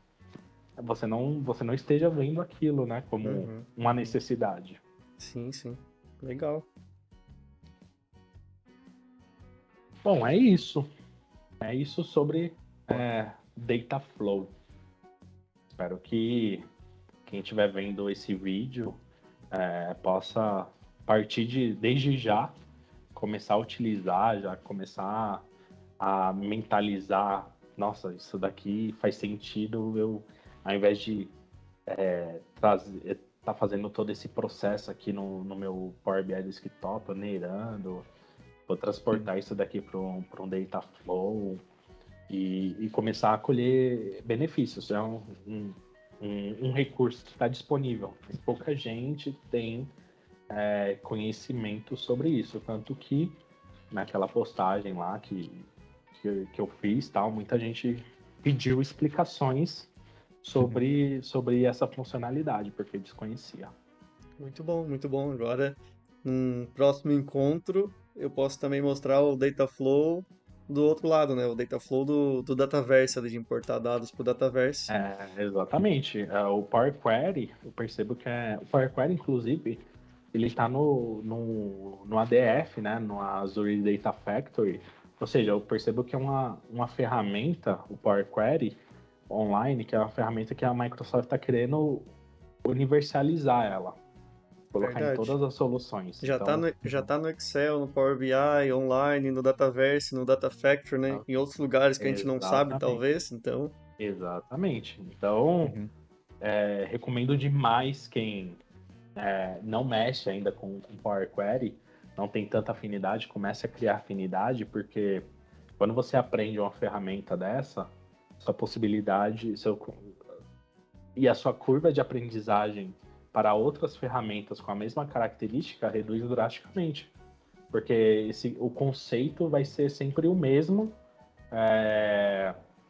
você não esteja vendo aquilo, né, como uma necessidade. Sim, sim. Legal. Bom, é isso. É isso sobre Data Flow. Espero que quem estiver vendo esse vídeo possa partir desde já começar a utilizar, já começar a mentalizar, nossa, isso daqui faz sentido, eu, ao invés de tá fazendo todo esse processo aqui no meu Power BI Desktop, planeirando, vou transportar isso daqui para um Data Flow e começar a colher benefícios. É um recurso que está disponível. Pouca gente tem conhecimento sobre isso, tanto que naquela postagem lá que eu fiz, tal, muita gente pediu explicações sobre essa funcionalidade, porque desconhecia. Muito bom, muito bom. Agora, num próximo encontro, eu posso também mostrar o Dataflow do outro lado, né? O Dataflow do Dataverse, ali, de importar dados para o Dataverse. Exatamente. O Power Query, eu percebo que o Power Query, inclusive, ele está no ADF, né? No Azure Data Factory. Ou seja, eu percebo que é uma ferramenta, o Power Query online, que é uma ferramenta que a Microsoft está querendo universalizar ela. Colocar Verdade. em todas as soluções. Já tá no Excel, no Power BI, online, no Dataverse, no Data Factory, né? Em outros lugares que a gente não sabe, talvez, então... Exatamente. Então, recomendo demais quem não mexe ainda com Power Query, não tem tanta afinidade, comece a criar afinidade, porque quando você aprende uma ferramenta dessa, sua possibilidade e a sua curva de aprendizagem para outras ferramentas com a mesma característica reduz drasticamente. Porque o conceito vai ser sempre o mesmo.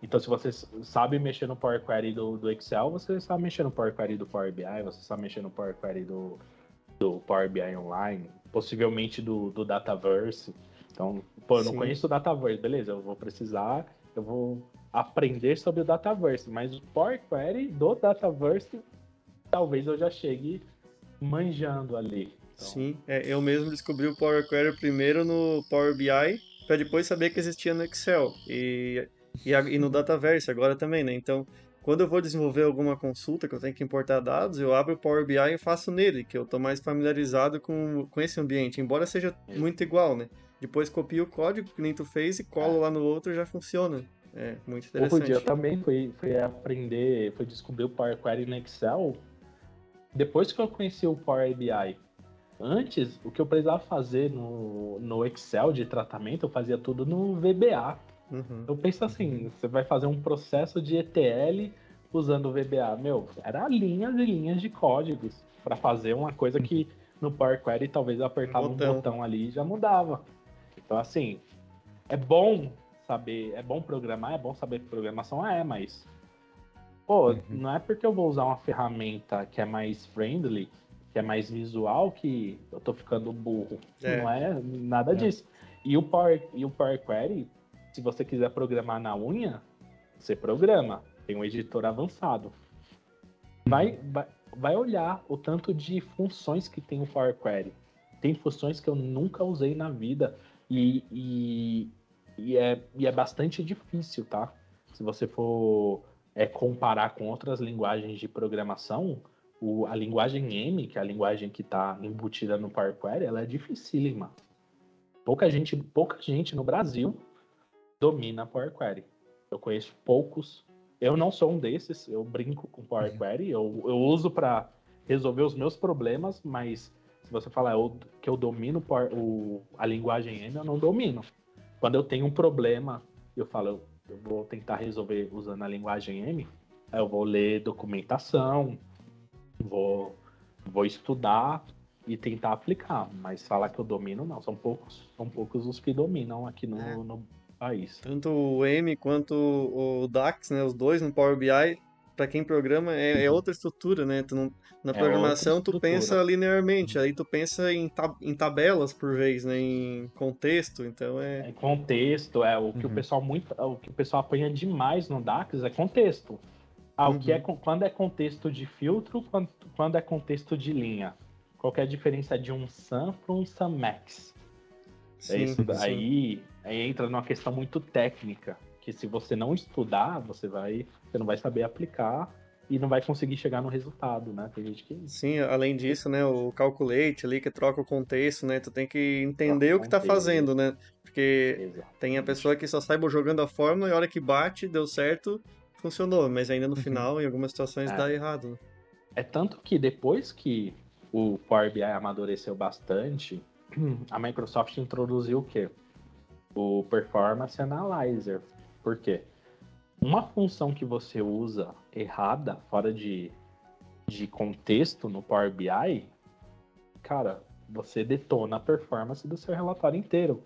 Então, se você sabe mexer no Power Query do Excel, você sabe mexer no Power Query do Power BI, você sabe mexer no Power Query do Power BI Online, possivelmente do Dataverse. Então, eu não conheço o Dataverse, beleza, eu vou aprender sobre o Dataverse, mas o Power Query do Dataverse, talvez eu já chegue manjando ali. Então... Sim, eu mesmo descobri o Power Query primeiro no Power BI, para depois saber que existia no Excel e no Dataverse agora também, né? Então, quando eu vou desenvolver alguma consulta que eu tenho que importar dados, eu abro o Power BI e faço nele, que eu estou mais familiarizado com esse ambiente, embora seja muito igual, né? Depois copio o código que nem tu fez e colo lá no outro e já funciona. É muito interessante. Eu também fui aprender, fui descobrir o Power Query no Excel depois que eu conheci o Power BI. Antes, o que eu precisava fazer no Excel de tratamento, eu fazia tudo no VBA. Eu penso assim, você vai fazer um processo de ETL usando o VBA. Era linhas e linhas de códigos para fazer uma coisa que no Power Query talvez eu apertava um botão ali e já mudava. Então, assim, é bom saber, é bom programar, é bom saber programação, mas Pô, não é porque eu vou usar uma ferramenta que é mais friendly, que é mais visual, que eu tô ficando burro. Não é nada disso. E o Power Query, se você quiser programar na unha, você programa. Tem um editor avançado. Vai olhar o tanto de funções que tem o Power Query. Tem funções que eu nunca usei na vida e é bastante difícil, tá? Se você for comparar com outras linguagens de programação, a linguagem M, que é a linguagem que está embutida no Power Query, ela é dificílima. Pouca gente no Brasil domina Power Query. Eu conheço poucos. Eu não sou um desses. Eu brinco com Power Query. Eu uso para resolver os meus problemas, mas se você falar que eu domino a linguagem M, eu não domino. Quando eu tenho um problema, eu falo, eu vou tentar resolver usando a linguagem M, aí eu vou ler documentação, vou estudar e tentar aplicar, mas falar que eu domino, não. São poucos os que dominam aqui no país. Tanto o M quanto o DAX, né, os dois no Power BI, para quem programa é outra estrutura, né? Na programação tu pensa linearmente, aí tu pensa em tabelas por vez, né, em contexto, então é contexto, que o que o pessoal apanha demais no DAX é contexto. Quando é contexto de filtro, quando é contexto de linha. Qual que é a diferença de um SUM para um SUMAX? Isso daí entra numa questão muito técnica, que se você não estudar, você não vai saber aplicar e não vai conseguir chegar no resultado, né? Tem gente que... Sim, além disso, né, o calculate ali que troca o contexto, né? Tu tem que entender o que tá fazendo, né? Porque tem a pessoa que só saiba jogando a fórmula e a hora que bate, deu certo, funcionou, mas ainda no final, em algumas situações, dá errado, né? É tanto que depois que o Power BI amadureceu bastante, a Microsoft introduziu o quê? O Performance Analyzer. Por quê? Uma função que você usa errada, fora de contexto no Power BI, cara, você detona a performance do seu relatório inteiro.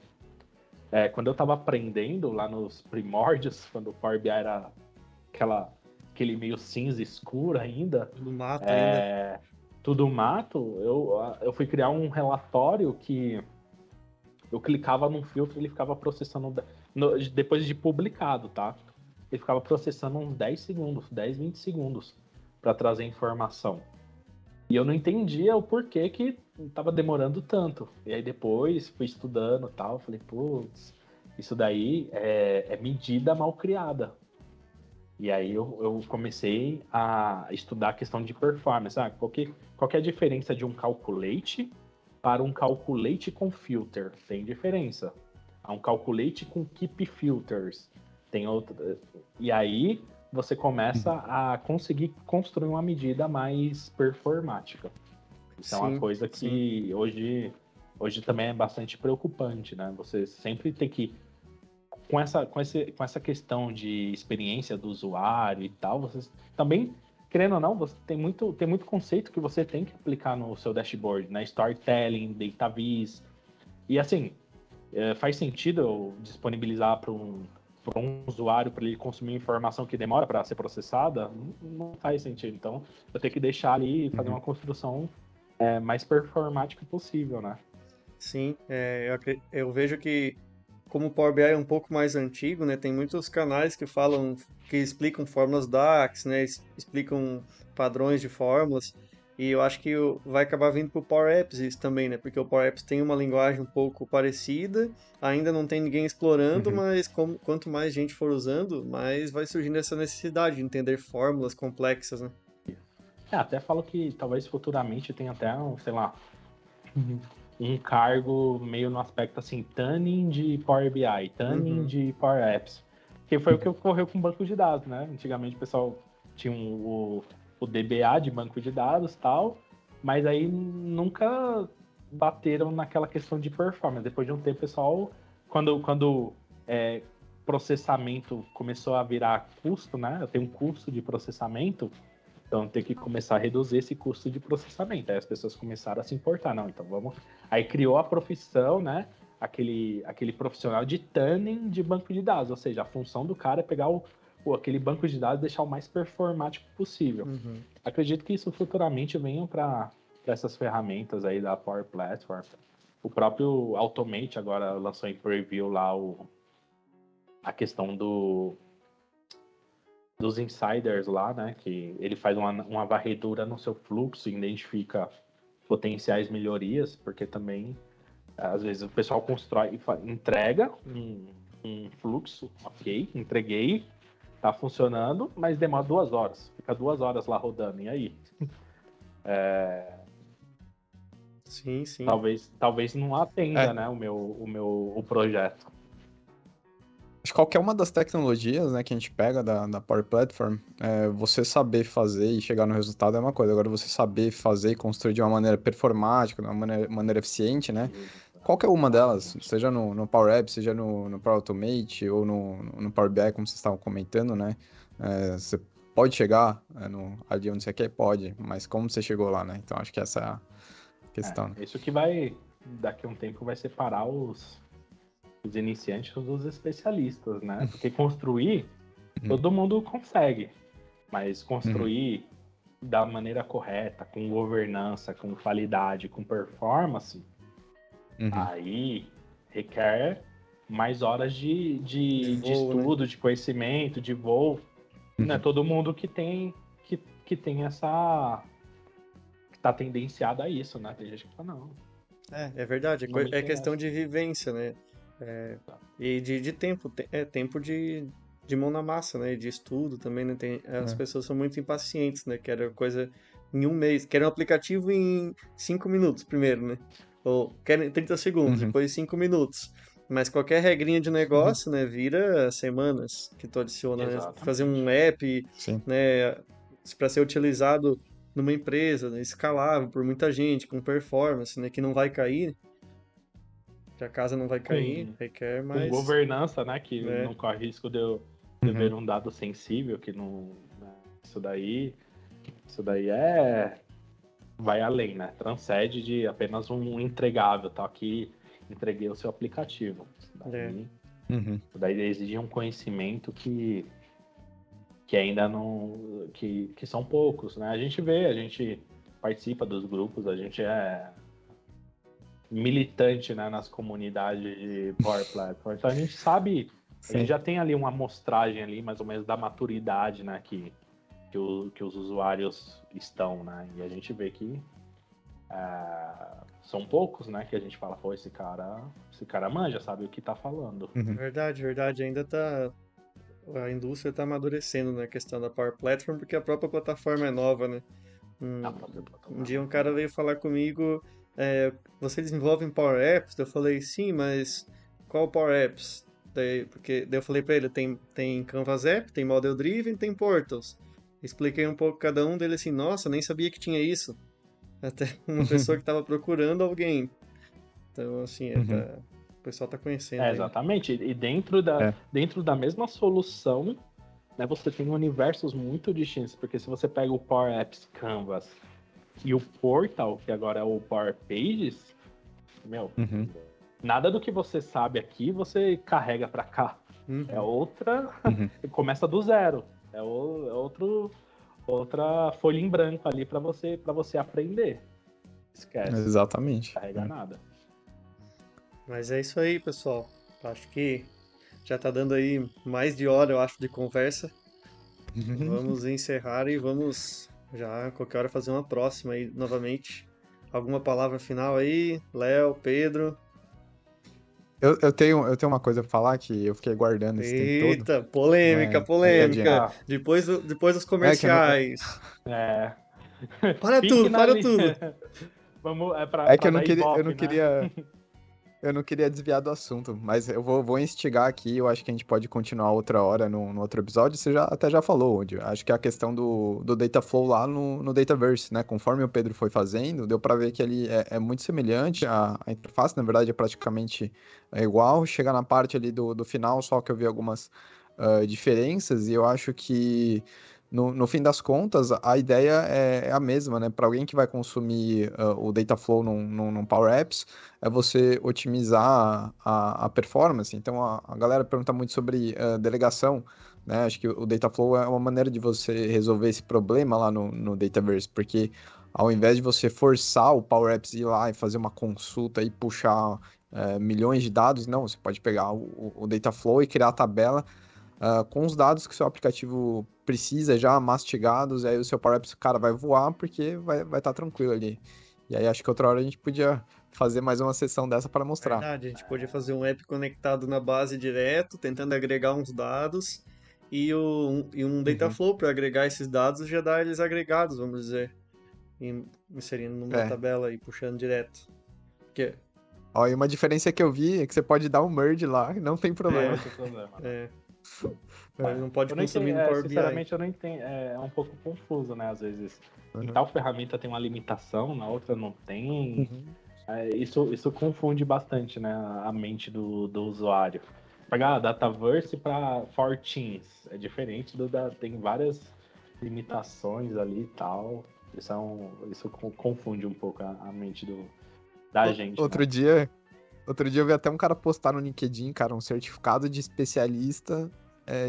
Quando eu estava aprendendo lá nos primórdios, quando o Power BI era aquele meio cinza escuro ainda, Tudo mato ainda. Tudo mato, eu fui criar um relatório que eu clicava num filtro e ele ficava processando depois de publicado, tá? Ele ficava processando uns 10 segundos, 10, 20 segundos para trazer informação. E eu não entendia o porquê que tava demorando tanto. E aí depois fui estudando e tal, falei, putz, isso daí é medida mal criada. E aí eu comecei a estudar a questão de performance. Qual que é a diferença de um calculate para um calculate com filter? Tem diferença. Há um calculate com keep filters. Tem outra. E aí você começa a conseguir construir uma medida mais performática. Isso é uma coisa que hoje também é bastante preocupante, né? Você sempre tem que... Com essa questão de experiência do usuário e tal, você também, querendo ou não, você tem muito conceito que você tem que aplicar no seu dashboard, né? Storytelling, data viz. E assim, faz sentido eu disponibilizar para um usuário para ele consumir informação que demora para ser processada? Não faz sentido. Então, eu tenho que deixar ali e fazer uma construção mais performática possível, né? Sim, eu vejo que como o Power BI é um pouco mais antigo, né, tem muitos canais que explicam fórmulas DAX, né, explicam padrões de fórmulas, e eu acho que vai acabar vindo para o Power Apps isso também, né, porque o Power Apps tem uma linguagem um pouco parecida, ainda não tem ninguém explorando, mas quanto mais gente for usando, mais vai surgindo essa necessidade de entender fórmulas complexas, né. Até falo que talvez futuramente tenha até sei lá, um cargo meio no aspecto assim, tuning de Power BI, tuning de Power Apps. Que foi o que ocorreu com o banco de dados, né? Antigamente o pessoal tinha o DBA de banco de dados e tal, mas aí nunca bateram naquela questão de performance. Depois de um tempo, o pessoal, quando processamento começou a virar custo, né? Eu tenho um custo de processamento, então tem que começar a reduzir esse custo de processamento. Aí as pessoas começaram a se importar, não, então vamos... Aí criou a profissão, né? Aquele profissional de tuning de banco de dados, ou seja, a função do cara é pegar o aquele banco de dados deixar o mais performático possível. Uhum. Acredito que isso futuramente venha para essas ferramentas aí da Power Platform. O próprio Automate agora lançou em preview lá a questão dos insiders lá, né? Que ele faz uma varredura no seu fluxo e identifica potenciais melhorias, porque também, às vezes, o pessoal constrói, entrega um fluxo, ok, entreguei, tá funcionando, mas demora 2 horas. Fica 2 horas lá rodando, e aí? Sim, sim. Talvez não atenda, né, o projeto. Acho que qualquer uma das tecnologias, né, que a gente pega da Power Platform, você saber fazer e chegar no resultado é uma coisa. Agora, você saber fazer e construir de uma maneira performática, de uma maneira eficiente, né? Qualquer uma delas, seja no Power Apps, seja no Power Automate ou no Power BI, como vocês estavam comentando, né? Você pode chegar ali onde você quer? Pode, mas como você chegou lá, né? Então, acho que essa é a questão. Isso que vai, daqui a um tempo, vai separar os iniciantes dos especialistas, né? Porque construir, todo mundo consegue, mas construir da maneira correta, com governança, com qualidade, com performance, aí requer mais horas de voo, estudo, né? de conhecimento, de voo. Não é todo mundo que tem essa... que tá tendenciado a isso, né? Tem gente que fala, não. É verdade. Não me É questão interessa. de vivência, né? E de tempo. Tempo de mão na massa, né? De estudo também, né? As pessoas são muito impacientes, né? Querem coisa em um mês. Querem um aplicativo em 5 minutos primeiro, né? Ou querem 30 segundos, depois 5 minutos. Mas qualquer regrinha de negócio, né? Vira semanas que tu adiciona, né? Fazer um app, Sim. né? Para ser utilizado numa empresa, né, escalável por muita gente, com performance, né? Que não vai cair. Que a casa não vai cair, requer Com mais. governança, né? Que né? não corre risco de eu ver um dado sensível, que não. Né, isso daí vai além, né? Transcende de apenas um entregável, tá? Aqui entreguei o seu aplicativo. Isso daí exige um conhecimento que ainda não. Que são poucos, né? A gente participa dos grupos, a gente é militante, né, nas comunidades de Power Platform. Então a gente sabe, a gente já tem ali uma amostragem ali, mais ou menos, da maturidade, né, que os usuários estão, né? E a gente vê que são poucos, né, que a gente fala, pô, esse cara manja, sabe o que tá falando. Verdade. Ainda tá. A indústria tá amadurecendo na questão da Power Platform, porque a própria plataforma é nova, né? Um dia um cara veio falar comigo, você desenvolve em Power Apps? Eu falei, sim, mas qual Power Apps? Daí eu falei pra ele, tem Canvas App, tem Model Driven, tem Portals. Expliquei um pouco cada um dele assim, nossa, nem sabia que tinha isso. Até uma pessoa que estava procurando alguém. Então, assim, o pessoal tá conhecendo ainda. Exatamente. E dentro da mesma solução, né, você tem universos muito distintos, porque se você pega o Power Apps Canvas e o Portal, que agora é o Power Pages, nada do que você sabe aqui você carrega para cá. É outra, começa do zero. É outra folha em branco ali para você aprender. Esquece. Exatamente. Não carrega nada. Mas é isso aí, pessoal. Acho que já tá dando aí mais de hora, eu acho, de conversa. Vamos encerrar e vamos já, qualquer hora, fazer uma próxima aí novamente. Alguma palavra final aí? Léo, Pedro? Eu tenho uma coisa pra falar que eu fiquei guardando esse tempo todo. Eita, polêmica. Adianta. Depois dos comerciais. Para Fique tudo. Vamos, É que eu não dar queria, ibope, eu não né? queria, eu não queria desviar do assunto, mas eu vou instigar aqui. Eu acho que a gente pode continuar outra hora no outro episódio. Você até já falou, onde acho que é a questão do data flow lá no Dataverse, né? Conforme o Pedro foi fazendo, deu para ver que ali é muito semelhante. A interface, na verdade, é praticamente igual. Chega na parte ali do final, só que eu vi algumas diferenças, e eu acho que no fim das contas, a ideia é a mesma, né? Para alguém que vai consumir o Dataflow num Power Apps, é você otimizar a performance. Então, a galera pergunta muito sobre delegação. né? Acho que o Dataflow é uma maneira de você resolver esse problema lá no Dataverse, porque ao invés de você forçar o Power Apps ir lá e fazer uma consulta e puxar milhões de dados, não, você pode pegar o Dataflow e criar a tabela com os dados que o seu aplicativo precisa já mastigados, aí o seu Power Apps, cara, vai voar porque vai estar tranquilo ali. E aí acho que outra hora a gente podia fazer mais uma sessão dessa para mostrar. Verdade, a gente podia fazer um app conectado na base direto, tentando agregar uns dados, e um Dataflow para agregar esses dados já dá eles agregados, vamos dizer, inserindo numa É. tabela e puxando direto. Que, Ó, e uma diferença que eu vi é que você pode dar um merge lá, não tem problema. Não tem problema. é, mas não pode Eu não consumir entendo, no Power BI. sinceramente, eu não entendo. É um pouco confuso, né? Às vezes, em tal ferramenta tem uma limitação, na outra não tem. Isso confunde bastante, né? A mente do usuário. Pegar Dataverse para for Teams é diferente tem várias limitações ali e tal. Isso confunde um pouco a mente da gente. Outro Né? dia eu vi até um cara postar no LinkedIn, cara, um certificado de especialista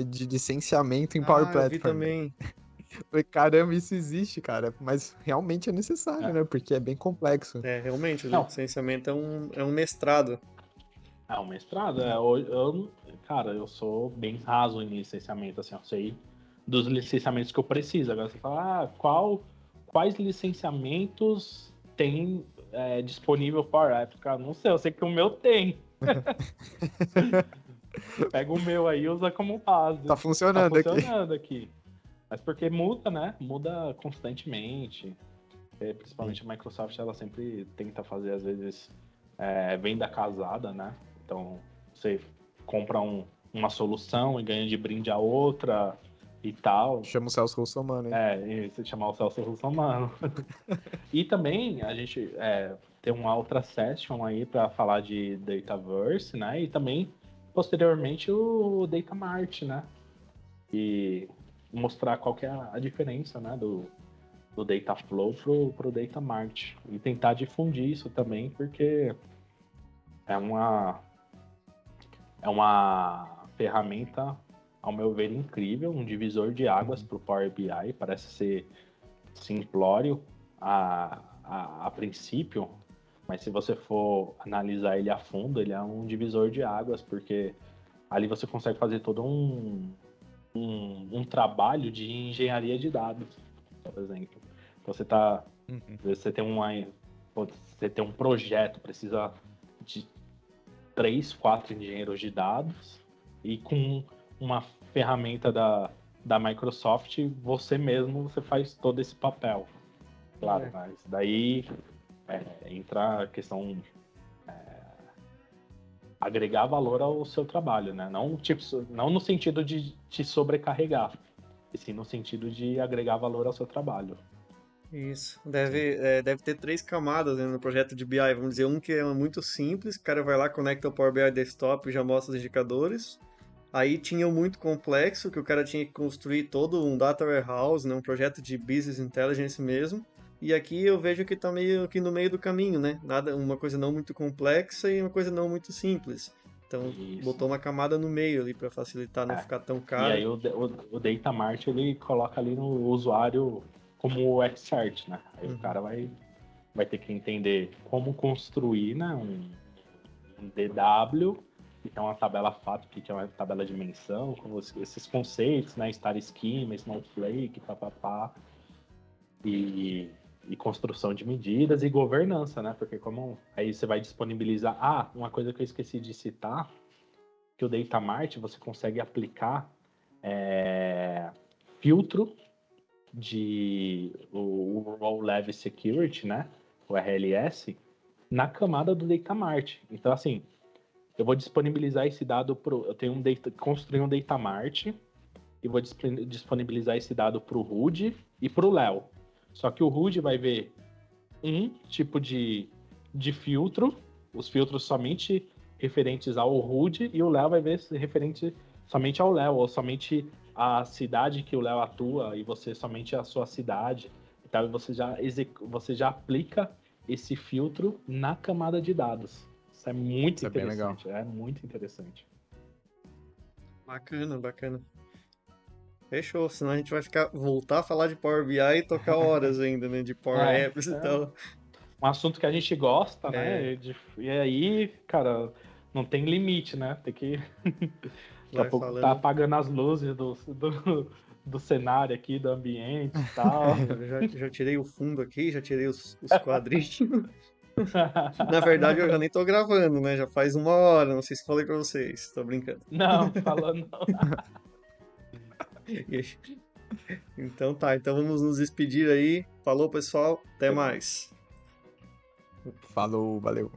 de licenciamento em Power Eu vi Platform. também. Falei, caramba, isso existe, cara. Mas realmente é necessário, né? Porque é bem complexo. Realmente, o Não. licenciamento é um mestrado. É um mestrado. Cara, eu sou bem raso em licenciamento, assim, eu sei dos licenciamentos que eu preciso. Agora você fala, quais licenciamentos tem disponível Power Apps? Cara, não sei, eu sei que o meu tem. Pega o meu aí e usa como base. Tá funcionando aqui. Mas porque muda, né? Muda constantemente. Principalmente a Microsoft, ela sempre tenta fazer, às vezes, venda casada, né? Então, você compra uma solução e ganha de brinde a outra e tal. Chama o Celso Russomano, hein? E você chamar o Celso Russomano. E também a gente tem uma outra session aí para falar de Dataverse, né? E também, posteriormente, o Datamart, né? E mostrar qual que é a diferença, né? Do Dataflow pro Datamart. E tentar difundir isso também, porque é uma ferramenta, ao meu ver, incrível, um divisor de águas para o Power BI. Parece ser simplório a princípio, mas se você for analisar ele a fundo, ele é um divisor de águas, porque ali você consegue fazer todo um trabalho de engenharia de dados, por exemplo. Então você tem um projeto, precisa de 3, 4 engenheiros de dados, e com uma ferramenta da Microsoft, você faz todo esse papel. Claro, mas daí entra a questão agregar valor ao seu trabalho, né? Não no sentido de te sobrecarregar, e sim no sentido de agregar valor ao seu trabalho. Isso. Deve ter 3 camadas, né, no projeto de BI. Vamos dizer, um que é muito simples, o cara vai lá, conecta o Power BI Desktop e já mostra os indicadores. Aí tinha o muito complexo, que o cara tinha que construir todo um data warehouse, né, um projeto de business intelligence mesmo. E aqui eu vejo que tá meio que no meio do caminho, né? Uma coisa não muito complexa e uma coisa não muito simples. Então, Isso. botou uma camada no meio ali para facilitar, não ficar tão caro. E aí o Datamart, ele coloca ali no usuário como o expert, né? Aí o cara vai ter que entender como construir, né, um DW, que é uma tabela fato, que é uma tabela de dimensão, com esses conceitos, né? Star Schema, Snowflake, papapá. E construção de medidas e governança, né? Porque como aí você vai disponibilizar... uma coisa que eu esqueci de citar, que o Datamart você consegue aplicar filtro o Role Level Security, né? O RLS, na camada do Datamart. Então, assim, eu vou disponibilizar esse dado eu tenho construir um Datamart e vou disponibilizar esse dado para o Rudy e para o Léo. Só que o Rudy vai ver um tipo de filtro, os filtros somente referentes ao Rudy, e o Léo vai ver referente somente ao Léo, ou somente a cidade que o Léo atua, e você somente a sua cidade. Então você já aplica esse filtro na camada de dados. Isso é muito interessante. É muito interessante. Bacana, bacana. Fechou, senão a gente vai voltar a falar de Power BI e tocar horas ainda, né? De Power Apps e tal. Um assunto que a gente gosta, né? É. E aí, cara, não tem limite, né? Tem que. Daqui a Vai pouco tá falando. apagando as luzes do cenário aqui, do ambiente e tal. Já tirei o fundo aqui, já tirei os quadrinhos. Na verdade, eu já nem tô gravando, né? Já faz 1 hora, não sei se falei pra vocês. Tô brincando. Não, falando não. Então tá, então vamos nos despedir aí. Falou, pessoal. Até mais. Falou, valeu.